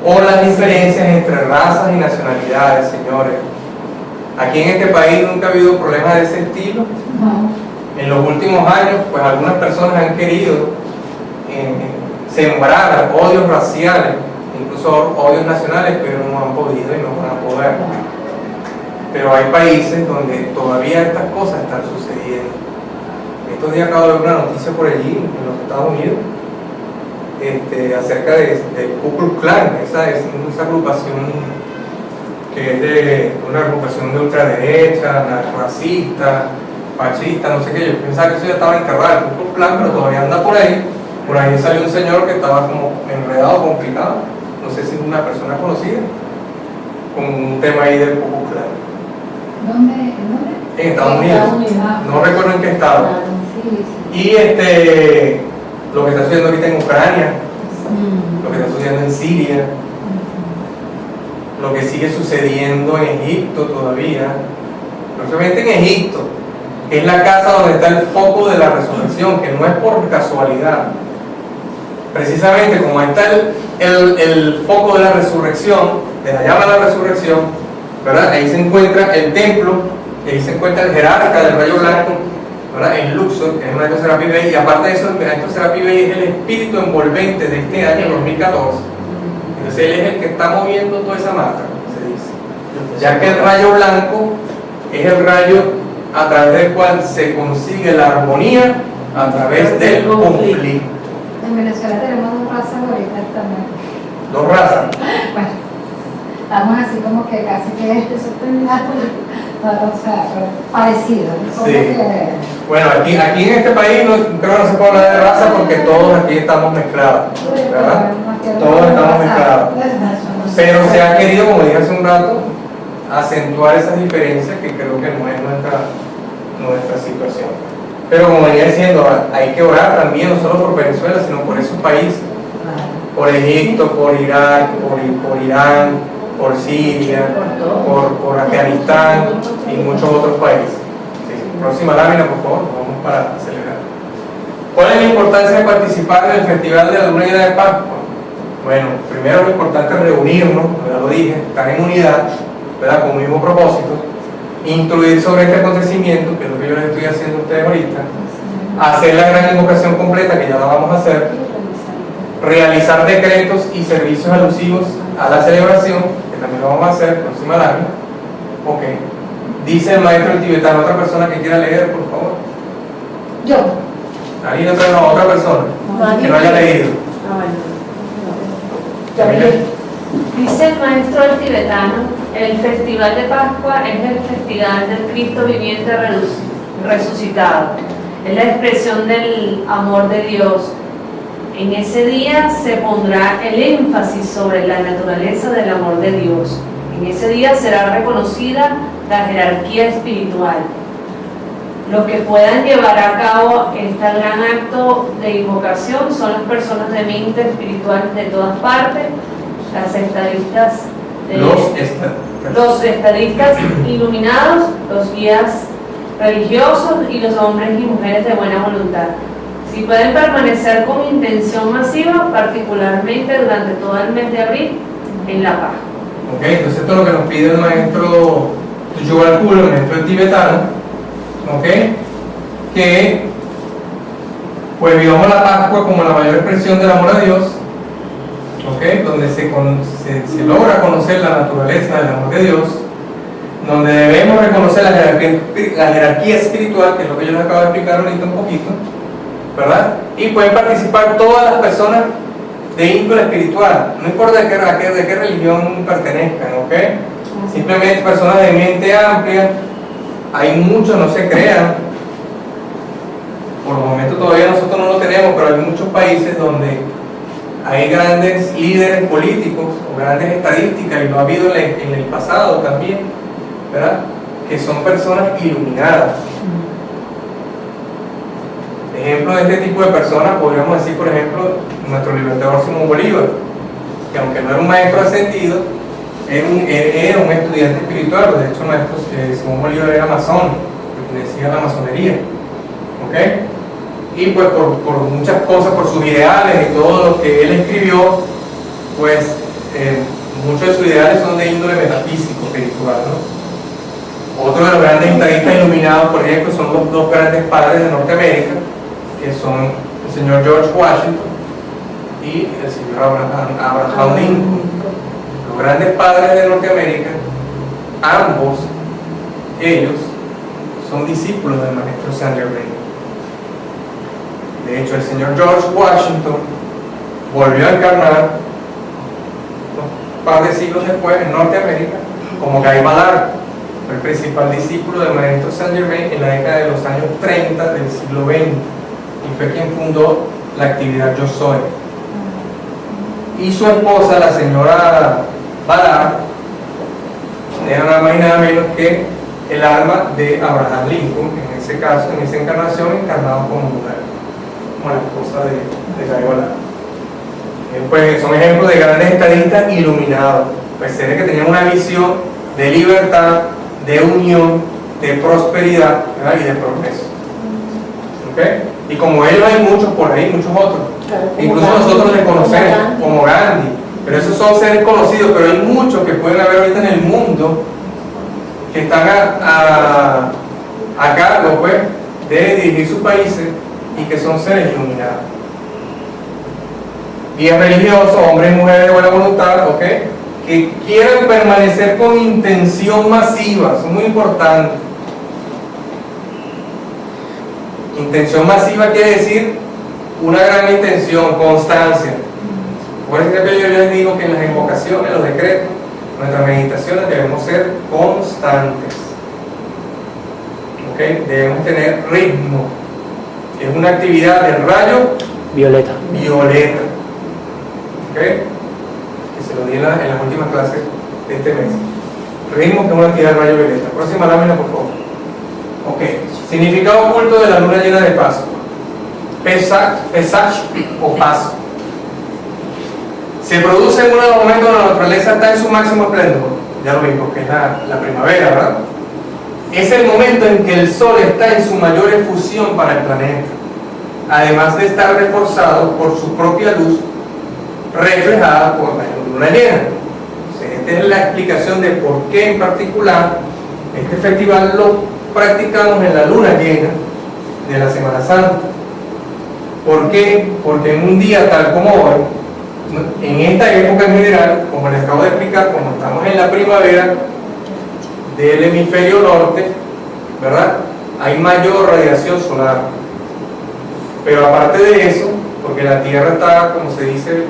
O las diferencias entre razas y nacionalidades, señores. Aquí en este país nunca ha habido problemas de ese estilo. En los últimos años, pues algunas personas han querido sembrar odios raciales, incluso odios nacionales, pero no han podido y no van a poder. Pero hay países donde todavía estas cosas están sucediendo. Estos días acabo de ver una noticia por allí, en los Estados Unidos, acerca del Ku Klux Klan, esa agrupación que es de una agrupación de ultraderecha, racista, fascista, no sé qué. Yo pensaba que eso ya estaba enterrado, el Ku Klux Klan, pero todavía anda por ahí. Por ahí salió un señor que estaba como enredado, complicado, no sé si es una persona conocida, con un tema ahí del Ku Klux Klan. ¿Dónde? En Estados Unidos. No recuerdo en qué estado. Y lo que está sucediendo ahorita en Ucrania, lo que está sucediendo en Siria, lo que sigue sucediendo en Egipto todavía, precisamente en Egipto, que es la casa donde está el foco de la resurrección, que no es por casualidad. Precisamente como ahí está el foco de la resurrección, de la llama de la resurrección, ¿verdad? Ahí se encuentra el templo, ahí se encuentra el jerarca del rayo blanco, ¿verdad? En Luxor, que es una Serapis Bey, y aparte de eso, el Serapis Bey es el espíritu envolvente de este año 2014. Entonces él es el que está moviendo toda esa marca, se dice. Ya que el rayo blanco es el rayo a través del cual se consigue la armonía a través del conflicto. En Venezuela tenemos dos razas ahorita también. Dos razas. Bueno, estamos así como que casi que o sea, parecido. Como Sí. que, Bueno, aquí en este país creo que no se puede hablar de raza porque todos aquí estamos mezclados, ¿verdad? Todos estamos mezclados. Pero se ha querido, como dije hace un rato, acentuar esas diferencias que creo que no es nuestra situación. Pero como venía diciendo, hay que orar también, no solo por Venezuela, sino por esos países, por Egipto, por Irak, por Irán, por Siria, por Afganistán y muchos otros países. Sí. Próxima lámina, por favor, vamos para acelerar. ¿Cuál es la importancia de participar en el Festival de la Luna Llena de Pascua? Bueno, primero lo importante es reunirnos, ya lo dije, estar en unidad, ¿verdad? Con un mismo propósito, instruir sobre este acontecimiento, que es lo que yo les estoy haciendo a ustedes ahorita, hacer la gran invocación completa, que ya la vamos a hacer, realizar decretos y servicios alusivos a la celebración, que también lo vamos a hacer próxima lámina. Ok. Dice el maestro del tibetano, otra persona que quiera leer, por favor. Yo. ¿Alguien otra persona que no haya leído? Dice el maestro del tibetano, el festival de Pascua es el festival del Cristo viviente resucitado. Es la expresión del amor de Dios. En ese día se pondrá el énfasis sobre la naturaleza del amor de Dios. En ese día será reconocida la jerarquía espiritual. Los que puedan llevar a cabo este gran acto de invocación son las personas de mente espiritual de todas partes, las estadistas, los estadistas iluminados, los guías religiosos y los hombres y mujeres de buena voluntad. Si pueden permanecer con intención masiva, particularmente durante todo el mes de abril, en La Paz. Ok, entonces esto es lo que nos pide el maestro Tuyugal Kula, el maestro tibetano, ok, que pues vivamos la Pascua como la mayor expresión del amor a Dios, ok, donde se logra conocer la naturaleza del amor de Dios, donde debemos reconocer la jerarquía espiritual, que es lo que yo les acabo de explicar ahorita un poquito, ¿verdad? Y pueden participar todas las personas de índole espiritual, no importa de qué religión pertenezcan, ¿ok? Simplemente personas de mente amplia, hay muchos, no se crean, por el momento todavía nosotros no lo tenemos, pero hay muchos países donde hay grandes líderes políticos o grandes estadísticas, y lo ha habido en el pasado también, ¿verdad? Que son personas iluminadas. Ejemplo de este tipo de personas podríamos decir, por ejemplo, nuestro libertador Simón Bolívar, que aunque no era un maestro ascendido, era un estudiante espiritual. De hecho, Simón Bolívar era masón, pertenecía a la masonería, ¿ok? Y pues por muchas cosas, por sus ideales y todo lo que él escribió, pues muchos de sus ideales son de índole metafísico, espiritual, ¿no? Otro de los grandes estadistas iluminados, por ejemplo, son los dos grandes padres de Norteamérica, que son el señor George Washington y el señor Abraham Lincoln. Los grandes padres de Norteamérica, ambos ellos son discípulos del maestro Saint Germain. De hecho, el señor George Washington volvió a encarnar un par de siglos después en Norteamérica como Guy Ballard, el principal discípulo del maestro Saint Germain en la década de los años 30 del siglo XX, y fue quien fundó la actividad Yo Soy. Y su esposa, la señora Ballard, era nada más y nada menos que el alma de Abraham Lincoln en ese caso, en esa encarnación, encarnado como mujer, como la esposa de Gaiola. Pues son ejemplos de grandes estadistas iluminados, pues seres que tenían una visión de libertad, de unión, de prosperidad, ¿verdad? Y de progreso. ¿Okay? Y como ellos hay muchos por ahí, muchos otros. Claro, Incluso Gandhi, nosotros les conocemos Gandhi. como Gandhi, pero esos son seres conocidos, pero hay muchos que pueden haber ahorita en el mundo que están a cargo, pues, de dirigir sus países y que son seres iluminados. Guías religiosos, hombres y mujeres de buena voluntad, ¿ok? Que quieran permanecer con intención masiva, eso es muy importante. Intención masiva quiere decir una gran intención, constancia. Por eso que yo les digo que en las invocaciones, los decretos, nuestras meditaciones debemos ser constantes. ¿Ok? Debemos tener ritmo. Es una actividad del rayo Violeta. violeta. ¿Ok? Que se lo di en las últimas clases de este mes. Ritmo que es una actividad del rayo violeta. Próxima lámina, por favor. Ok. Significado oculto de la luna llena de Pascua. Pesach o Pascua. Se produce en un momento donde la naturaleza está en su máximo esplendor. Ya lo vimos, que es la primavera, ¿verdad? Es el momento en que el Sol está en su mayor efusión para el planeta, además de estar reforzado por su propia luz, reflejada por la luna llena. Entonces, esta es la explicación de por qué en particular este festival lo practicamos en la luna llena de la Semana Santa. ¿Por qué? Porque en un día tal como hoy, en esta época en general, como les acabo de explicar, como estamos en la primavera del hemisferio norte, ¿verdad? Hay mayor radiación solar. Pero aparte de eso, porque la Tierra está, como se dice,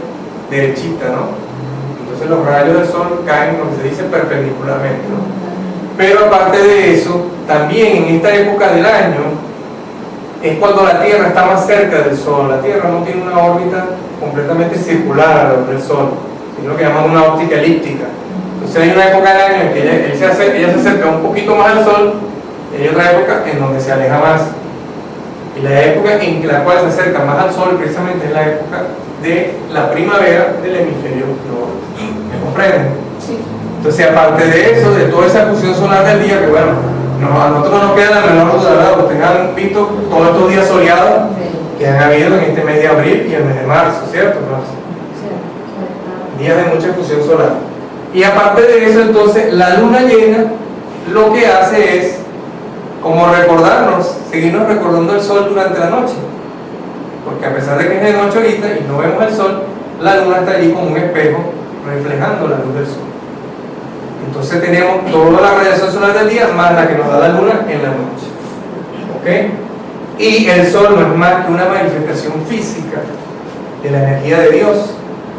derechita, ¿no? Entonces los rayos del Sol caen, como se dice, perpendicularmente, ¿no? Pero aparte de eso, también en esta época del año es cuando la Tierra está más cerca del Sol. La Tierra no tiene una órbita completamente circular alrededor del Sol, sino que llamamos una óptica elíptica. Entonces hay una época del año en que ella se acerca un poquito más al Sol, y hay otra época en donde se aleja más. Y la época en la cual se acerca más al Sol precisamente es la época de la primavera del hemisferio norte. ¿Me comprenden? Sí. Entonces, aparte de eso, de toda esa fusión solar del día, que bueno, a nosotros no nos queda la menor duda, ¿verdad? Ustedes han visto todos estos días soleados que han habido en este mes de abril y el mes de marzo, ¿cierto? Días de mucha fusión solar. Y aparte de eso, entonces, la luna llena lo que hace es como recordarnos, seguirnos recordando el sol durante la noche. Porque a pesar de que es de noche ahorita y no vemos el sol, la luna está allí como un espejo reflejando la luz del sol. Entonces tenemos toda la radiación solar del día más la que nos da la luna en la noche. ¿Ok? Y el sol no es más que una manifestación física de la energía de Dios.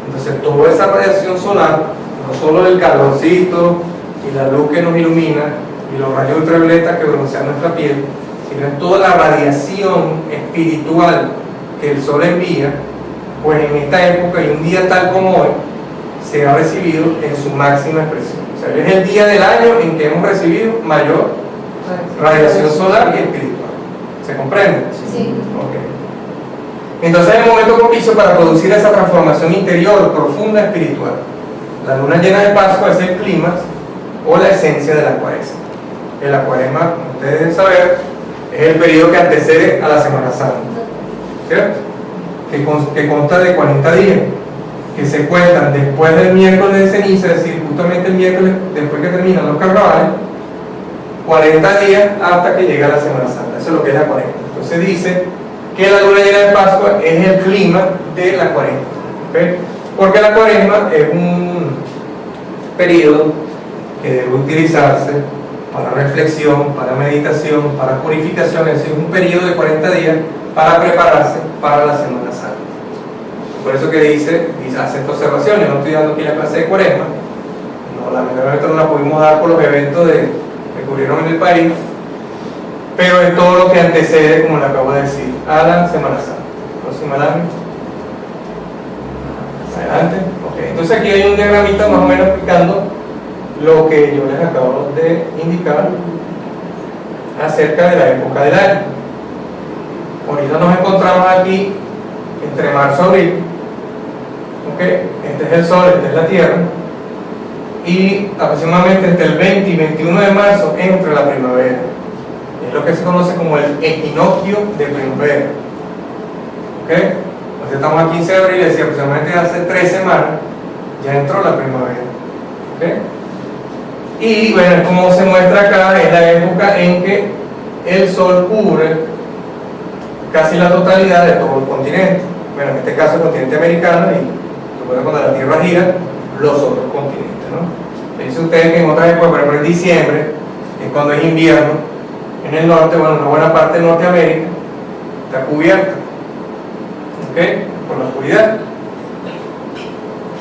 Entonces toda esa radiación solar, no solo el calorcito y la luz que nos ilumina y los rayos ultravioletas que broncean nuestra piel, sino es toda la radiación espiritual que el sol envía, pues en esta época y un día tal como hoy se ha recibido en su máxima expresión. O sea, es el día del año en que hemos recibido mayor radiación solar y espiritual. ¿Se comprende? Sí. Okay. Entonces es el momento propicio para producir esa transformación interior profunda espiritual. La luna llena de Pascua es el clímax o la esencia de la cuaresma. La cuaresma, como ustedes deben saber, es el periodo que antecede a la Semana Santa, ¿cierto? Que consta de 40 días, que se cuentan después del miércoles de ceniza, es decir, justamente el miércoles después que terminan los carnavales, 40 días hasta que llega la Semana Santa. Eso es lo que es la cuaresma. Entonces dice que la luna llena de Pascua es el clima de la cuaresma, ¿okay? Porque la cuaresma es un periodo que debe utilizarse para reflexión, para meditación, para purificación, es decir, un periodo de 40 días para prepararse para la Semana Santa. Por eso que dice hace esta observación. Yo no estoy dando aquí la clase de cuaresma, no, lamentablemente no la pudimos dar por los eventos que ocurrieron en el país, pero es todo lo que antecede, como le acabo de decir, a la Semana Santa. Próxima lámina. Adelante. Okay. Entonces aquí hay un diagramita más o menos explicando lo que yo les acabo de indicar acerca de la época del año. Ahorita nos encontramos aquí entre marzo y abril. ¿Okay? Este es el Sol, esta es la Tierra. Y aproximadamente entre el 20 y 21 de marzo entra la primavera. Es lo que se conoce como el equinoccio de primavera. ¿Okay? Entonces estamos a 15 de abril, es decir, aproximadamente hace 3 semanas ya entró la primavera. ¿Okay? Y bueno, como se muestra acá, es la época en que el Sol cubre casi la totalidad de todo el continente. Bueno, en este caso el continente americano y cuando la Tierra gira, los otros continentes, ¿no? Dice usted que en otras épocas, por ejemplo en diciembre, que es cuando es invierno, en el norte, bueno, una buena parte de Norteamérica está cubierta, ¿ok? Por la oscuridad.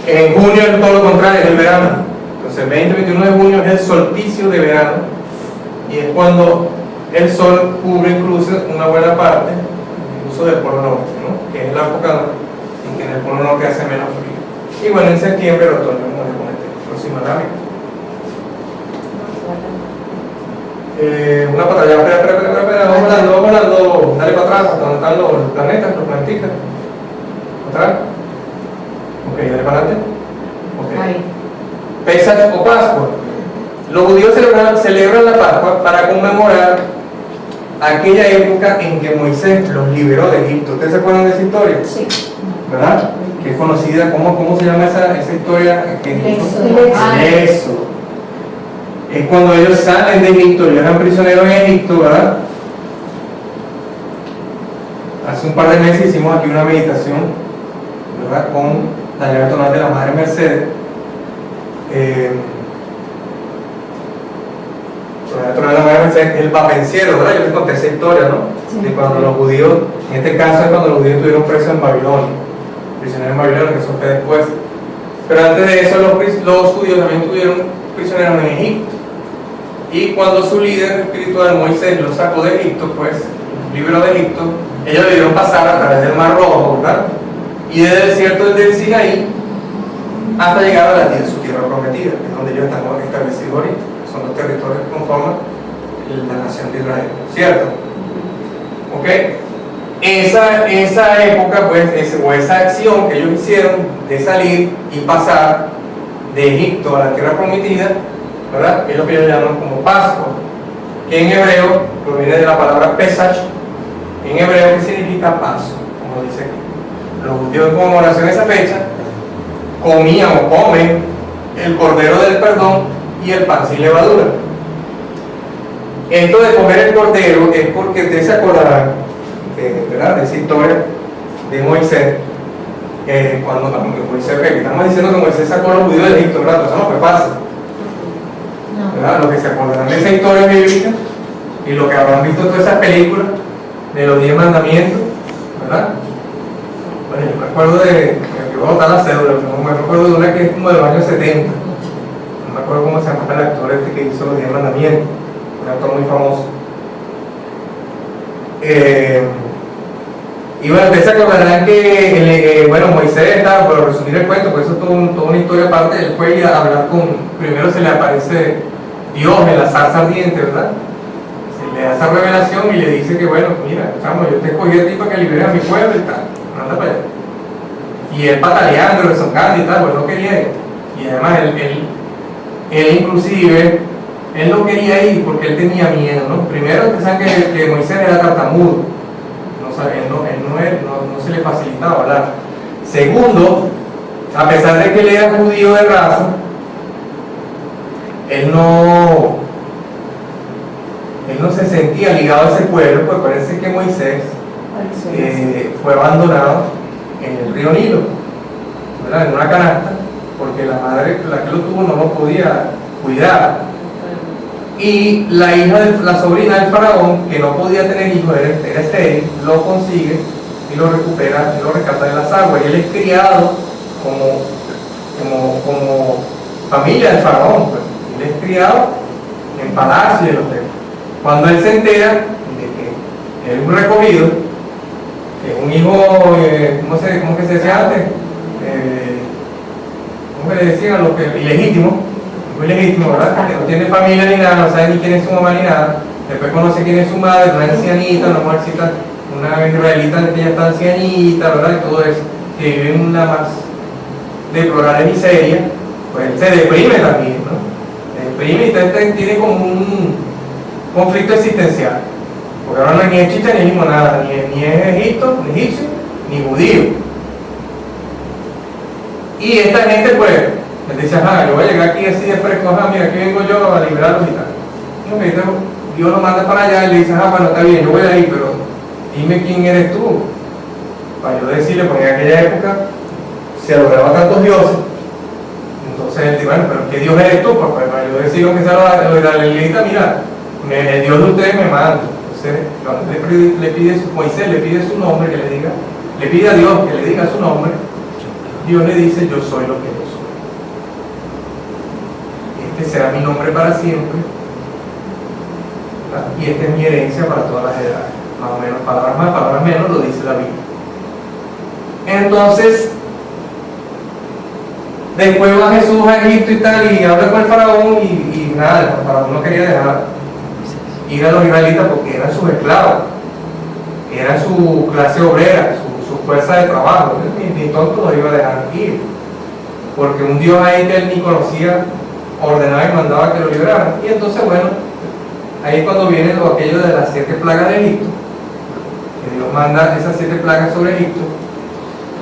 En junio es todo lo contrario, es el verano. Entonces el 20-21 de junio es el solsticio de verano y es cuando el sol cubre incluso una buena parte, incluso del polo norte, ¿no? Que es la época en que en el polo norte hace menos frío. Y bueno, en septiembre el otoño aproximadamente. Una pantalla, espera, vamos volando, dale para atrás, donde están los planetas, los planetas. ¿Atrás? Ok, dale para adelante. Okay. Pesach o Pascua. Los judíos celebran la Pascua para conmemorar aquella época en que Moisés los liberó de Egipto. ¿Ustedes se acuerdan de esa historia? Sí. ¿Verdad? Que es conocida, ¿cómo se llama esa historia? Eso. Es cuando ellos salen de Egipto, ellos eran prisioneros en Egipto, ¿verdad? Hace un par de meses hicimos aquí una meditación, ¿verdad? Con la llave tonal de la Madre Mercedes. La tonal de la Madre Mercedes es el papenciero, ¿verdad? Yo les conté esa historia, ¿no? Sí. De cuando los judíos, en este caso es cuando los judíos estuvieron presos en Babilonia, prisioneros en Babilonia, que eso fue después. Pero antes de eso los judíos también estuvieron prisioneros en Egipto. Y cuando su líder espiritual Moisés los sacó de Egipto, pues los liberó de Egipto, ellos debieron pasar a través del Mar Rojo, ¿verdad? Y del desierto del Sinaí hasta llegar a su tierra prometida, que es donde ellos están establecidos ahorita. Son los territorios que conforman la nación de Israel, ¿cierto? ¿Ok? Esa época, pues, o esa acción que ellos hicieron de salir y pasar de Egipto a la tierra prometida, ¿verdad? Es lo que ellos llaman como Pascua, que en hebreo proviene de la palabra Pesach, en hebreo que significa paso, como dice aquí. Los judíos en conmemoración de esa fecha comían o comen el cordero del perdón y el pan sin levadura. Esto de comer el cordero es porque ustedes se acordarán ¿verdad? De esa historia de Moisés, cuando Moisés, estamos diciendo que Moisés sacó a los judíos de Egipto, ¿verdad? Eso no fue fácil. ¿Verdad? Lo que se acordarán de esa historia bíblica y lo que habrán visto todas esas películas de los 10 mandamientos, ¿verdad? Bueno, yo me acuerdo que voy a botar la cédula, pero me acuerdo de una que es como de los años 70. No me acuerdo cómo se llama el actor que hizo los 10 mandamientos, un actor muy famoso. Y bueno, ustedes se acordarán que bueno, Moisés estaba, por resumir el cuento, pues eso es toda una historia aparte. Él fue a hablar primero se le aparece Dios en la zarza ardiente, ¿verdad? Se le da esa revelación y le dice que bueno, mira, chamo, yo te escogí a ti para que liberes a mi pueblo y tal, anda para allá. Y él pataleando, rezongando y tal, pues no quería ir. Y además él inclusive, él no quería ir porque él tenía miedo, ¿no? Primero, ustedes saben que Moisés era tartamudo. No se le facilitaba hablar. Segundo, a pesar de que él era judío de raza, él no se sentía ligado a ese pueblo, pues parece que Moisés fue abandonado en el río Nilo, ¿verdad? En una canasta, porque la madre, la que lo tuvo, no lo podía cuidar. Y la sobrina del faraón, que no podía tener hijos, era estéril, lo consigue y lo recupera, y lo rescata de las aguas. Y él es criado como familia del faraón, pues. Él es criado en palacio y en hotel. Cuando él se entera de que es un recogido, que es un hijo, ¿cómo que se decía antes? ¿Cómo que le decían a los que ilegítimo? Muy legítimo, ¿verdad? Que no tiene familia ni nada, no sabe ni quién es su mamá ni nada. Después conoce quién es su madre, una ancianita, una mujercita, una israelita que ya está ancianita, ¿verdad? Y todo eso, que vive en una más deplorable miseria, pues se deprime también, ¿no? Se deprime y tiene como un conflicto existencial. Porque ahora no es ni egipcio ni limonada, ni es Egipto, ni egipcio, ni judío. Y esta gente, pues, les dice, ajá, yo voy a llegar aquí así de fresco, ajá, mira, aquí vengo yo a liberarlos y tal. Y Dios lo manda para allá y le dice, ajá, bueno, está bien, yo voy a ir, pero dime quién eres tú. Para yo decirle, porque en aquella época se adoraban tantos dioses. Entonces él dice, bueno, pero ¿qué Dios eres tú? Pues para yo decirle que sea los israelitas, mira, el Dios de ustedes me manda. Entonces, cuando Moisés le pide su nombre, que le diga, le pide a Dios que le diga su nombre, Dios le dice, yo soy lo que yo soy. Este será mi nombre para siempre, ¿verdad? Y esta es mi herencia para todas las edades. Más o menos, palabras más, palabras menos, lo dice la Biblia. Entonces, después va Jesús a Egipto y tal, y habla con el faraón, y nada, el faraón no quería dejar ir a los israelitas porque eran sus esclavos, eran su clase obrera, su fuerza de trabajo. Ni tonto los iba a dejar ir, porque un Dios ahí que él ni conocía ordenaba y mandaba que lo liberaran. Y entonces, bueno, ahí es cuando viene aquello de las 7 plagas de Egipto, que Dios manda esas 7 plagas sobre Egipto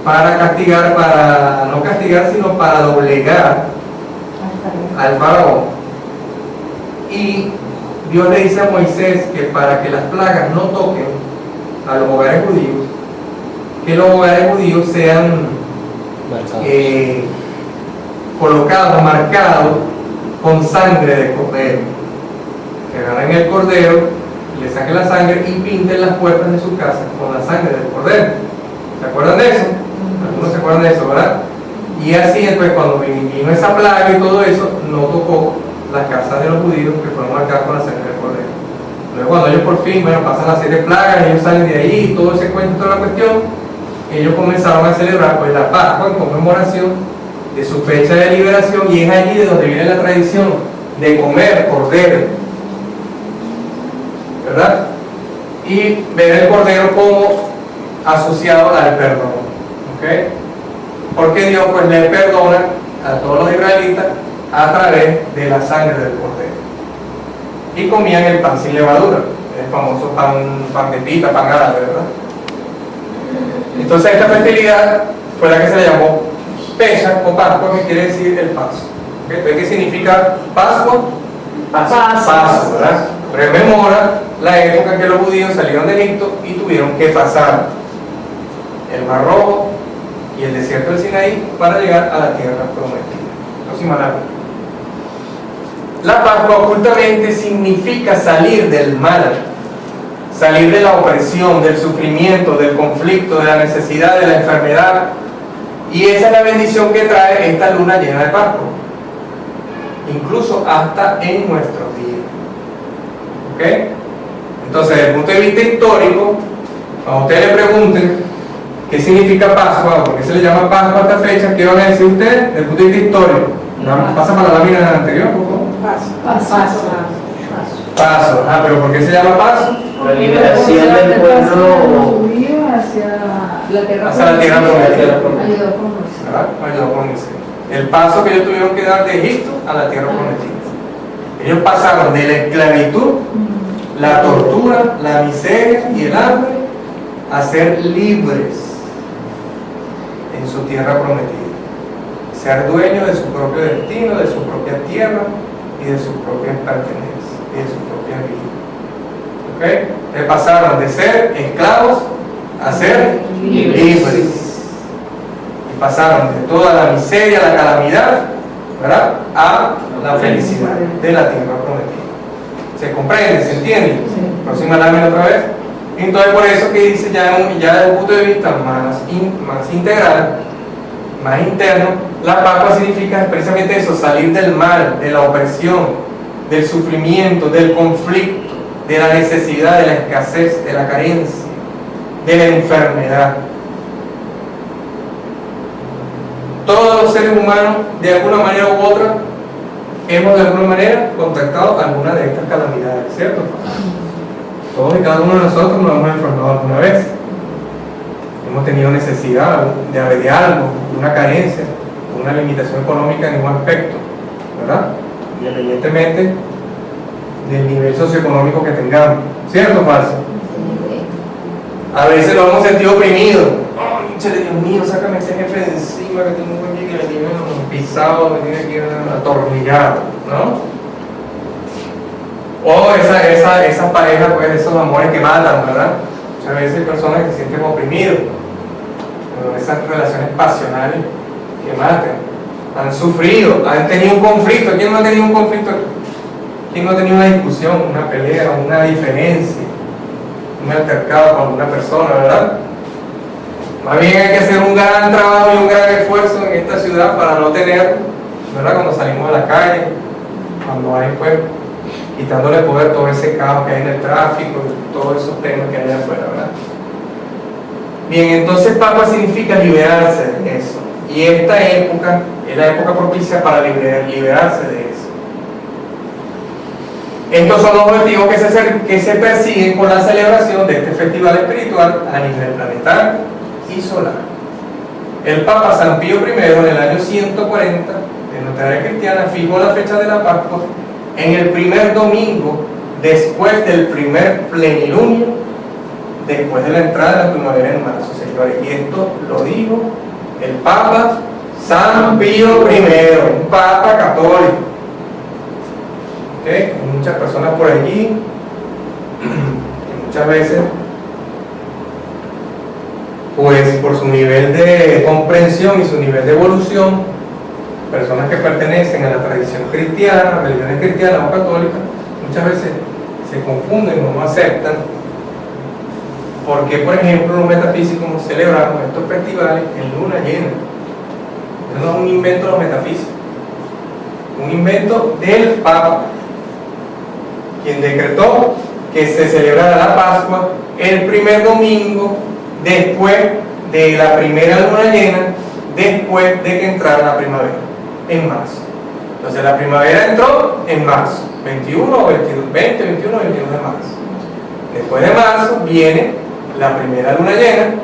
para castigar, para no castigar, sino para doblegar al faraón. Y Dios le dice a Moisés que para que las plagas no toquen a los hogares judíos, que los hogares judíos sean colocados, marcados con sangre de cordero. Que agarren el cordero, le saquen la sangre y pinten las puertas de su casa con la sangre del cordero. ¿Se acuerdan de eso? Algunos se acuerdan de eso, ¿verdad? Y así después, cuando vino esa plaga y todo eso, no tocó las casas de los judíos que fueron marcadas con la sangre del cordero. Luego cuando ellos por fin, bueno, pasan las 7 plagas, ellos salen de ahí, todo ese cuento, toda la cuestión, ellos comenzaron a celebrar pues la Pascua en conmemoración de su fecha de liberación, y es allí de donde viene la tradición de comer cordero, ¿verdad? Y ver el cordero como asociado al perdón, ¿ok? Porque Dios pues le perdona a todos los israelitas a través de la sangre del cordero. Y comían el pan sin levadura, el famoso pan de pita, pan árabe, ¿verdad? Entonces esta festividad fue la que se le llamó Pesach o Pascua, que quiere decir el paso. ¿Okay? ¿Qué significa Pascua? Paso, ¿verdad? Rememora la época en que los judíos salieron de Egipto y tuvieron que pasar el Mar Rojo y el desierto del Sinaí para llegar a la tierra prometida. Próxima lámina. La Pascua ocultamente significa salir del mal, salir de la opresión, del sufrimiento, del conflicto, de la necesidad, de la enfermedad. Y esa es la bendición que trae esta luna llena de Pascua, incluso hasta en nuestros días. ¿Ok? Entonces, desde el punto de vista histórico, cuando ustedes le pregunten qué significa Pascua o por qué se le llama Pascua a esta fecha, ¿qué van a decir ustedes desde el punto de vista histórico? Pasa para la lámina anterior, por favor. Paso. Ah, pero ¿por qué se llama paso? La liberación del pueblo hacia la tierra prometida. Ayudó con Moisés. El paso que ellos tuvieron que dar de Egipto a la tierra prometida. Ellos pasaron de la esclavitud, la tortura, la miseria y el hambre a ser libres en su tierra prometida. Ser dueños de su propio destino, de su propia tierra y de sus propias pertenencias y de su propia vida. ¿Ok? Entonces pasaron de ser esclavos a ser libres. Y pasaron de toda la miseria, la calamidad, ¿verdad?, a la felicidad de la tierra prometida. ¿Se comprende? ¿Se entiende? Sí. Próxima lámina otra vez. Entonces por eso que dice ya desde un punto de vista más integral, más interno, la Pascua significa precisamente eso: salir del mal, de la opresión, del sufrimiento, del conflicto, de la necesidad, de la escasez, de la carencia, de la enfermedad. Todos los seres humanos, de alguna manera u otra, hemos de alguna manera contactado alguna de estas calamidades, ¿cierto? Todos y cada uno de nosotros nos hemos enfermado alguna vez. Hemos tenido necesidad de algo, una carencia, una limitación económica en un aspecto, ¿verdad? Independientemente del nivel socioeconómico que tengamos, ¿cierto o falso? A veces lo hemos sentido oprimido. Ay, chale, Dios mío, sácame ese jefe de encima que tengo un día que me tiene pisado, me tiene que atornillado, ¿no? O esa pareja, pues esos amores que matan, ¿verdad? Muchas veces hay personas que se sienten oprimidos, pero esas relaciones pasionales que matan, han sufrido, han tenido un conflicto. ¿Quién no ha tenido un conflicto? ¿Quién no ha tenido una discusión, una pelea, una diferencia, un altercado con una persona, verdad? Más bien hay que hacer un gran trabajo y un gran esfuerzo en esta ciudad para no tener, ¿verdad? Cuando salimos a la calle, cuando hay, pues, quitándole poder todo ese caos que hay en el tráfico, todos esos temas que hay afuera, ¿verdad? Bien, entonces Pascua significa liberarse de eso. Y esta época es la época propicia para liberarse de eso. Estos son los objetivos que se persiguen con la celebración de este festival espiritual a nivel planetario y solar. El Papa San Pío I, en el año 140 de nuestra era cristiana, fijó la fecha de la Pascua en el primer domingo después del primer plenilunio, después de la entrada de la primavera en marzo, señores. Y esto lo dijo el Papa San Pío I, un Papa católico. ¿Okay? Hay muchas personas por allí que muchas veces, pues por su nivel de comprensión y su nivel de evolución, personas que pertenecen a la tradición cristiana, religiones cristianas o católicas, muchas veces se confunden o no aceptan. Porque, por ejemplo, los metafísicos celebramos estos festivales en luna llena. Eso no es un invento de los metafísicos, un invento del Papa, quien decretó que se celebrara la Pascua el primer domingo después de la primera luna llena, después de que entrara la primavera, en marzo. Entonces la primavera entró en marzo, 21 o 22, 20, 21 o 22 de marzo. Después de marzo viene la primera luna llena,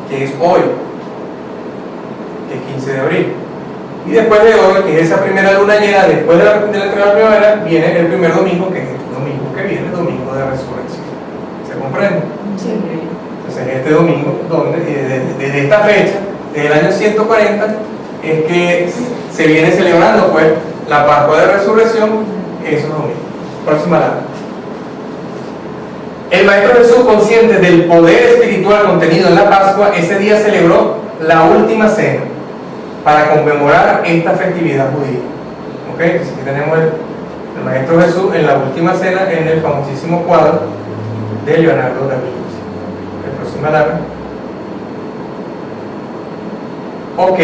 que es hoy, que es 15 de abril. Y después de hoy, que es esa primera luna llena, después de la entrada de la primavera, viene el primer domingo, que es este domingo que viene, el domingo de resurrección. ¿Se comprende? Sí. Entonces este domingo, desde esta fecha, desde el año 140, es que se viene celebrando, pues, la Pascua de Resurrección, esos domingos. Próxima lámina. El Maestro Jesús, consciente del poder espiritual contenido en la Pascua, ese día celebró la última cena para conmemorar esta festividad judía. ¿Ok? Entonces aquí tenemos el Maestro Jesús en la última cena en el famosísimo cuadro de Leonardo da Vinci. La próxima lámina. Ok,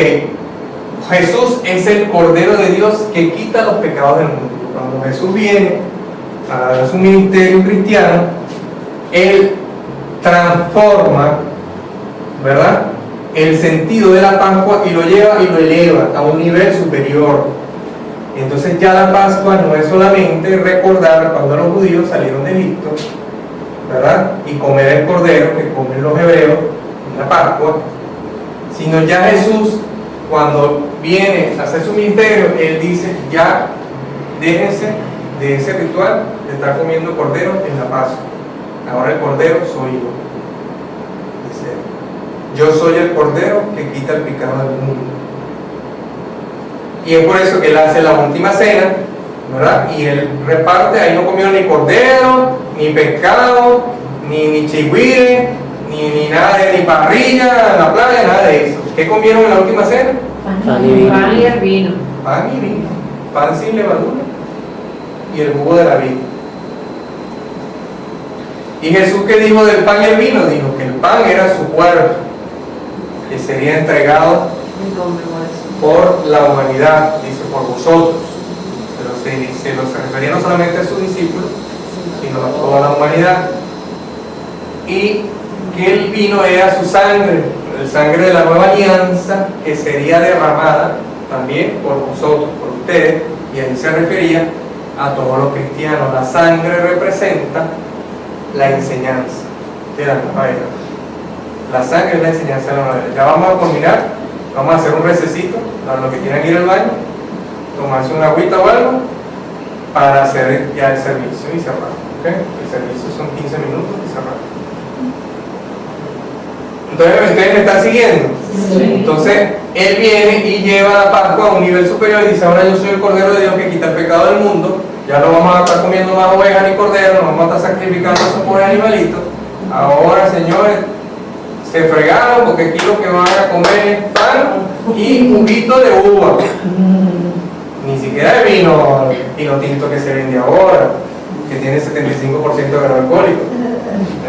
Jesús es el Cordero de Dios que quita los pecados del mundo. Cuando Jesús viene a dar su ministerio cristiano, Él transforma, ¿verdad?, el sentido de la Pascua y lo lleva y lo eleva a un nivel superior. Entonces ya la Pascua no es solamente recordar cuando los judíos salieron de Egipto, ¿verdad?, y comer el cordero que comen los hebreos en la Pascua, sino ya Jesús, cuando viene a hacer su ministerio, Él dice: ya déjense de ese ritual de estar comiendo cordero en la Pascua. Ahora el cordero soy yo. Dice: yo soy el cordero que quita el pecado del mundo. Y es por eso que Él hace la última cena, ¿verdad? Y Él reparte, ahí no comió ni cordero, ni pescado, ni chigüire, ni nada de, ni parrilla en la playa, nada de eso. ¿Qué comieron en la última cena? Pan y el vino. Pan y vino, pan sin levadura y el jugo de la vid. ¿Y Jesús qué dijo del pan y el vino? Dijo que el pan era su cuerpo, que sería entregado por la humanidad, dice, por vosotros. Pero se refería no solamente a sus discípulos, sino a toda la humanidad. Y que el vino era su sangre, el sangre de la nueva alianza, que sería derramada también por vosotros, por ustedes, y ahí se refería a todos los cristianos. La sangre representa la enseñanza de la nueva era. La sangre es la enseñanza de la nueva era. Ya vamos a culminar, vamos a hacer un recesito para los que quieran ir al baño, tomarse una agüita o algo, para hacer ya el servicio y cerrar. ¿Okay? El servicio son 15 minutos y cerrar. Entonces, ¿ustedes me están siguiendo? Sí. Entonces, Él viene y lleva la Pascua a un nivel superior y dice: ahora yo soy el Cordero de Dios que quita el pecado del mundo. Ya no vamos a estar comiendo más ovejas ni corderos, no vamos a estar sacrificando esos pobres animalitos. Ahora, señores, se fregaron, porque aquí lo que van a comer es pan y juguito de uva. Ni siquiera de vino tinto que se vende ahora, que tiene 75% de grado alcohólico.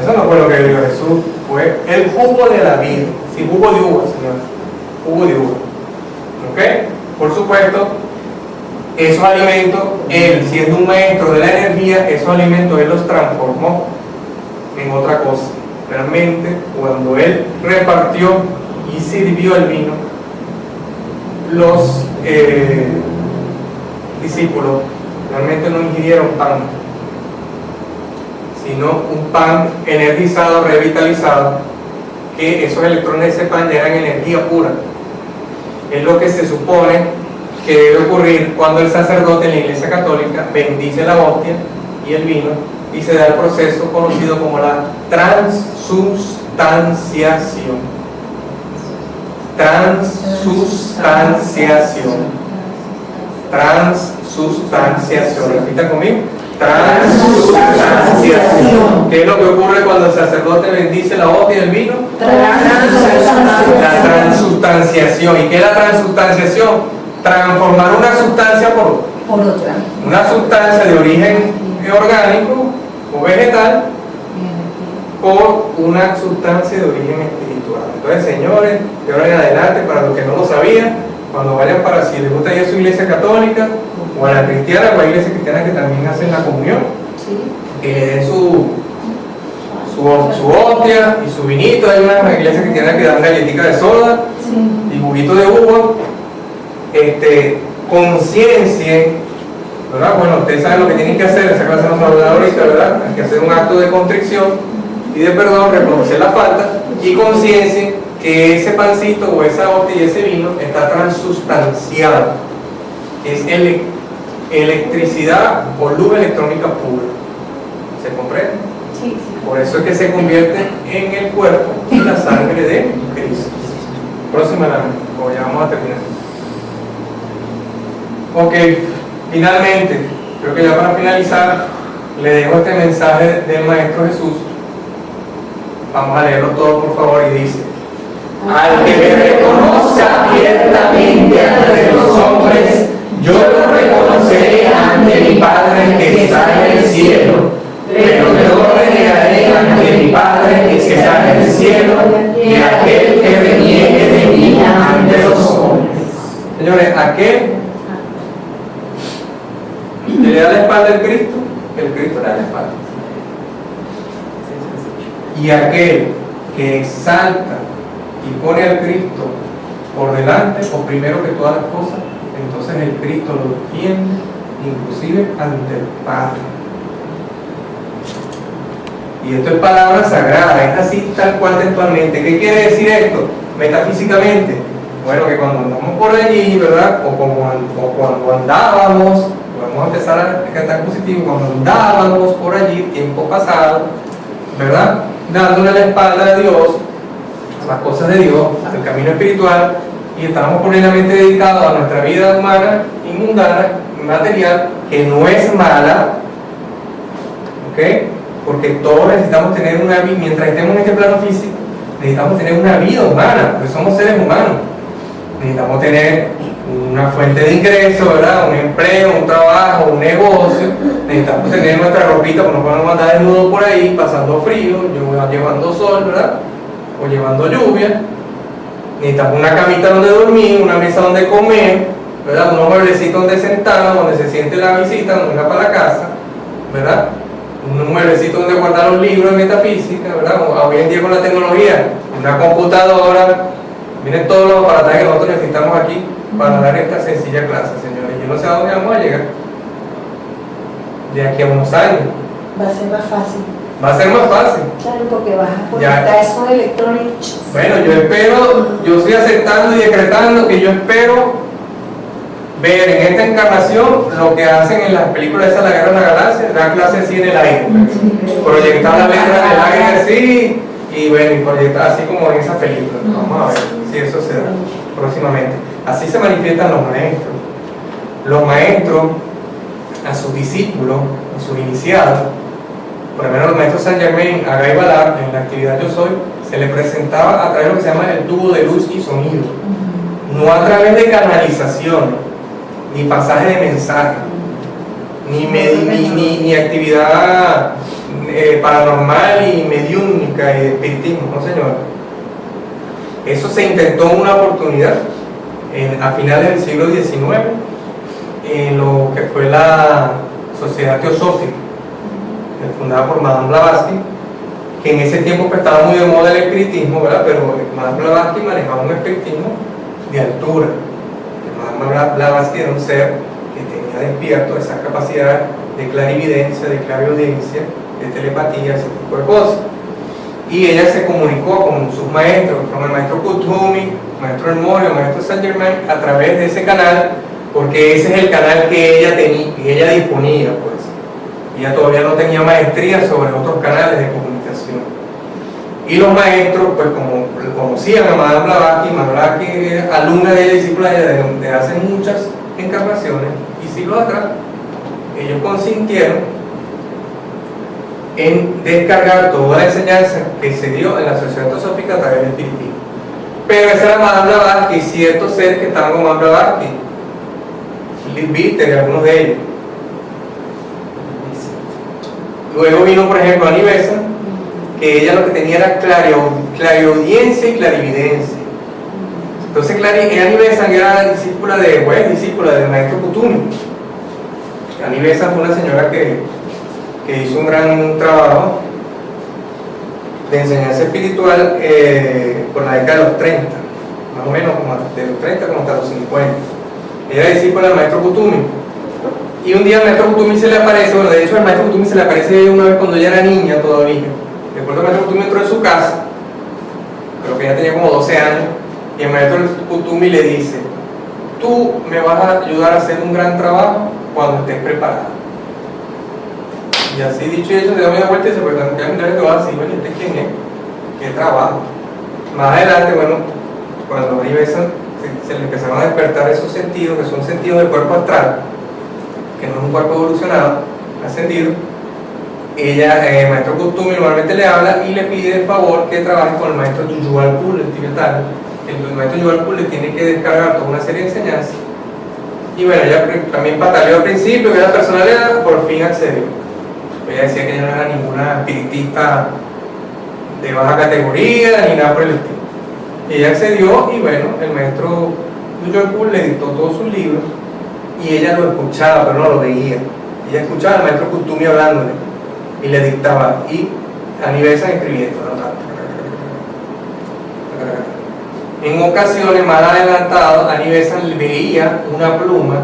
Eso no fue lo que vivió Jesús, fue el jugo de la vida. Sí, jugo de uva, señores. Jugo de uva. ¿Ok? Por supuesto, esos alimentos, Él, siendo un maestro de la energía, esos alimentos Él los transformó en otra cosa. Realmente, cuando Él repartió y sirvió el vino, los discípulos realmente no ingirieron pan, sino un pan energizado, revitalizado, que esos electrones de ese pan ya eran energía pura. Es lo que se supone que debe ocurrir cuando el sacerdote en la Iglesia Católica bendice la hostia y el vino y se da el proceso conocido como la transustanciación. Transustanciación. Repita conmigo. Transustanciación. ¿Qué es lo que ocurre cuando el sacerdote bendice la hostia y el vino? La transustanciación. ¿Y qué es la transustanciación? Transformar una sustancia por otra. Una sustancia de origen orgánico o vegetal por una sustancia de origen espiritual. Entonces, señores, de ahora en adelante, para los que no lo sabían, cuando vayan para, si les gusta ir a su iglesia católica o a la cristiana, o a iglesias cristianas que también hacen la comunión, que le den su hostia y su vinito. Hay unas iglesias cristianas que dan galletica de soda y juguito de uva. Conciencien, ¿verdad? Bueno, ustedes saben lo que tienen que hacer. Esa clase no se va a hablar ahorita, ¿verdad? Hay que hacer un acto de contrición y de perdón, reconocer la falta, y conciencien que ese pancito o esa hostia y ese vino está transustanciado. Es electricidad o luz electrónica pura. ¿Se comprende? Sí. Por eso es que se convierte en el cuerpo y la sangre de Cristo. Próxima lámina, o ya vamos a terminar. Ok, finalmente, creo que ya para finalizar, le dejo este mensaje del Maestro Jesús. Vamos a leerlo todo, por favor, y dice: al que me reconoce abiertamente entre los hombres, yo lo reconoceré ante mi Padre que está en el cielo, pero yo renegaré ante mi Padre que está en el cielo, y aquel que reniegue de mí ante los hombres. Señores, aquel que le da la espalda al Cristo, el Cristo le da la espalda. Y aquel que exalta y pone al Cristo por delante o primero que todas las cosas, entonces el Cristo lo defiende, inclusive ante el Padre. Y esto es palabra sagrada, es así tal cual textualmente. ¿Qué quiere decir esto metafísicamente? Bueno, que cuando andamos por allí, ¿verdad? O cuando andábamos, vamos a empezar a cantar positivo, cuando andábamos por allí, tiempo pasado, ¿verdad? Dándole la espalda a Dios, a las cosas de Dios, al camino espiritual, y estábamos plenamente dedicados a nuestra vida humana y mundana, material, que no es mala, ¿ok? Porque todos necesitamos tener una vida, mientras estemos en este plano físico, necesitamos tener una vida humana, porque somos seres humanos. Necesitamos tener una fuente de ingreso, ¿verdad? Un empleo, un trabajo, un negocio. Necesitamos tener nuestra ropita, porque no podemos andar desnudos por ahí, pasando frío, llevando sol, ¿verdad? O llevando lluvia. Necesitamos una camita donde dormir, una mesa donde comer, ¿verdad? Unos mueblecitos donde sentarnos, donde se siente la visita, donde venga para la casa, ¿verdad? Un mueblecito donde guardar los libros de metafísica, ¿verdad? Hoy en día con la tecnología, una computadora, miren todos los aparatos que nosotros necesitamos aquí, para dar esta sencilla clase, señores. Yo no sé a dónde vamos a llegar de aquí a unos años. Va a ser más fácil. Va a ser más fácil. Claro, porque vas a conectar esos electrónicos. Bueno, yo espero, yo estoy aceptando y decretando que yo espero ver en esta encarnación lo que hacen en las películas de La Guerra de la Galaxia, dar clases así en el aire, proyectar las letras en el aire así, y bueno, y proyectar así como en esas películas. Vamos a ver si eso se da próximamente. Así se manifiestan los maestros. Los maestros a sus discípulos, a sus iniciados, por lo menos los maestros Saint Germain, a Guy Ballard, en la actividad Yo Soy, se le presentaba a través de lo que se llama el tubo de luz y sonido, no a través de canalización, ni pasaje de mensaje, ni actividad paranormal y mediúnica y espiritismo, no señor. Eso se intentó en una oportunidad a finales del siglo XIX en lo que fue la Sociedad Teosófica, fundada por Madame Blavatsky, que en ese tiempo pues, estaba muy de moda el espiritismo, ¿verdad? Pero Madame Blavatsky manejaba un espiritismo de altura. Madame Blavatsky era un ser que tenía despierto esa capacidad de clarividencia, de clariaudiencia, de telepatía, ese tipo de cosas. Y ella se comunicó con sus maestros, con el maestro Kuthumi, el maestro El Morio, el maestro Saint Germain, a través de ese canal, porque ese es el canal que ella tenía, que ella disponía, pues. Ella todavía no tenía maestría sobre otros canales de comunicación. Y los maestros, pues como conocían a Madame Blavatsky, Madame Blavatsky era alumna de ella, discípula de ella de hace muchas encarnaciones y siglos atrás, ellos consintieron en descargar toda la enseñanza que se dio en la Sociedad Teosófica a través del espiritismo. Pero esa era Madame Blavatsky y ciertos seres que estaban con Madame Blavatsky, Liv Bitter y algunos de ellos. Luego vino, por ejemplo, Annie Besant, que ella lo que tenía era clariaudiencia y clarividencia. Entonces, Annie Besant era discípula del maestro Kuthumi. Annie Besant fue una señora que hizo un gran trabajo de enseñanza espiritual por la década de los 30, más o menos como de los 30 como hasta los 50. Ella era discípula del maestro Kuthumi. Y un día el maestro Kuthumi se le aparece, bueno, de hecho el maestro Kuthumi se le aparece una vez cuando ella era niña todavía. Recuerdo que el maestro Kuthumi entró en su casa, creo que ella tenía como 12 años, y el maestro Kuthumi le dice: tú me vas a ayudar a hacer un gran trabajo cuando estés preparada. Y así dicho y hecho, se da media vuelta y se pregunta: ¿qué te va a decir? Bueno, ¿este quién es? ¿Qué trabajo? Más adelante, bueno, cuando Annie Besant se le empezaron a despertar esos sentidos, que son sentidos del cuerpo astral, que no es un cuerpo evolucionado, ascendido, ella, el maestro Kuthumi normalmente le habla y le pide el favor que trabaje con el maestro Yuyual Pul, el tibetano. El maestro Yuyual Pul le tiene que descargar toda una serie de enseñanzas. Y bueno, ella también pataleó al principio, que era personalidad, por fin accedió. Ella decía que ella no era ninguna espiritista de baja categoría ni nada por el estilo. Ella accedió y bueno, el maestro Yuyual Pul le dictó todos sus libros y ella lo escuchaba, pero no lo veía. Ella escuchaba al maestro Kuthumi hablándole y le dictaba, y Annie Besant escribiendo, ¿no? En ocasiones más adelantado, Annie Besant veía una pluma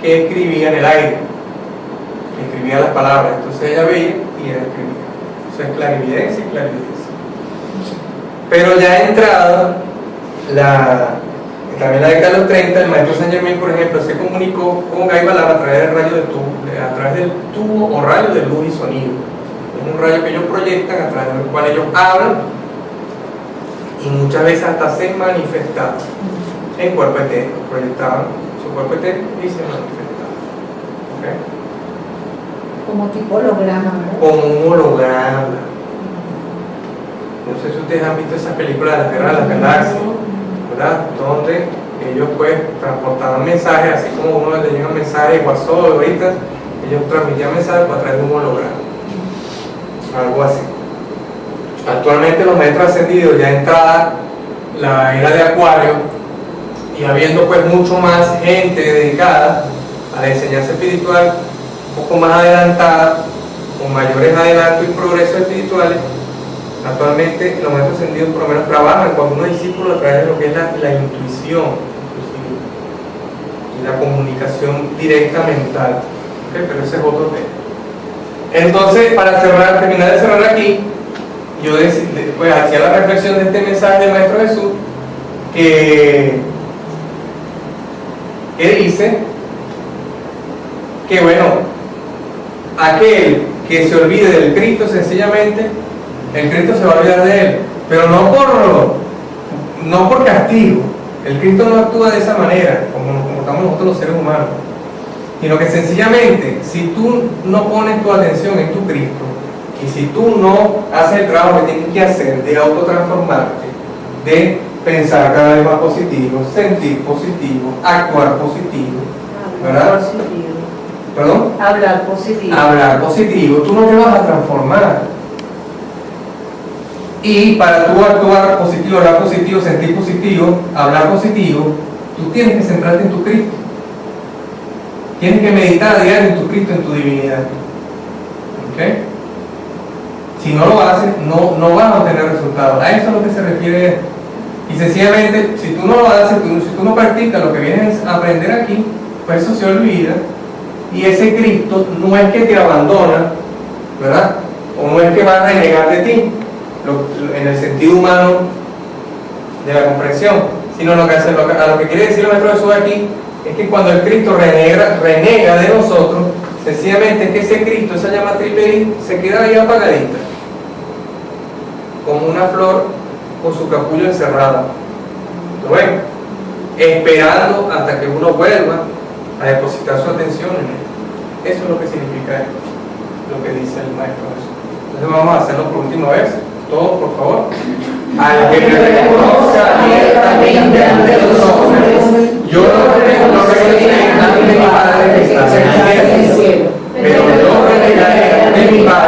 que escribía en el aire, escribía las palabras, entonces ella veía y ella escribía. Eso es clarividencia y clarividencia. Pero ya entrada también la década de los 30, el maestro Saint Germain, por ejemplo, se comunicó con Guy Ballard a través del tubo o rayo de luz y sonido. Es un rayo que ellos proyectan, a través del cual ellos hablan y muchas veces hasta se manifestaban en cuerpo etéreo, proyectaban su cuerpo etéreo y se manifestaban. ¿Okay? Como tipo holograma, ¿verdad? Como un holograma. No sé si ustedes han visto esas películas de la Guerra de las Galaxias, ¿verdad? Donde ellos pues transportaban mensajes, así como uno le llega mensajes WhatsApp ahorita, ellos transmitían mensajes a través de un holograma, algo así. Actualmente los maestros ascendidos, ya entrada la era de Acuario y habiendo pues mucho más gente dedicada a la enseñanza espiritual, un poco más adelantada, con mayores adelantos y progresos espirituales, actualmente los maestros ascendidos por lo menos trabajan con unos discípulos a través de lo que es la intuición, y la comunicación directa mental. ¿Okay? Pero ese es otro tema. Entonces, para cerrar, terminar de cerrar aquí, yo pues, hacía la reflexión de este mensaje del Maestro Jesús que dice que, bueno, aquel que se olvide del Cristo, sencillamente, el Cristo se va a olvidar de él, pero no por castigo. El Cristo no actúa de esa manera, como estamos nosotros los seres humanos, sino que sencillamente, si tú no pones tu atención en tu Cristo, y si tú no haces el trabajo que tienes que hacer de autotransformarte, de pensar cada vez más positivo, sentir positivo, actuar positivo, ¿verdad? Positivo. ¿Perdón? Hablar positivo. Hablar positivo, tú no te vas a transformar. Y para tú actuar positivo, hablar positivo, sentir positivo, hablar positivo, tú tienes que centrarte en tu Cristo. Tienes que meditar a diario en tu Cristo, en tu divinidad. ¿Okay? Si no lo haces, no vas a obtener resultados. A eso es a lo que se refiere esto. Y sencillamente, si tú no lo haces, si tú no practicas lo que vienes a aprender aquí, pues eso se olvida. Y ese Cristo no es que te abandona, ¿verdad? O no es que va a renegar de ti, en el sentido humano de la comprensión, sino lo que a lo que quiere decir el Maestro Jesús aquí es que cuando el Cristo renega de nosotros, sencillamente es que ese Cristo, esa llama triple, se queda ahí apagadita, como una flor con su capullo encerrada. ¿Lo ven? Esperando hasta que uno vuelva a depositar su atención en él. Eso es lo que significa lo que dice el Maestro Jesús. Entonces vamos a hacerlo por última vez. Todos, por favor. Al que me reconozca abiertamente ante los hombres, yo lo reconozco ante mi Padre que está en el cielo. Pero yo renegaré ante mi Padre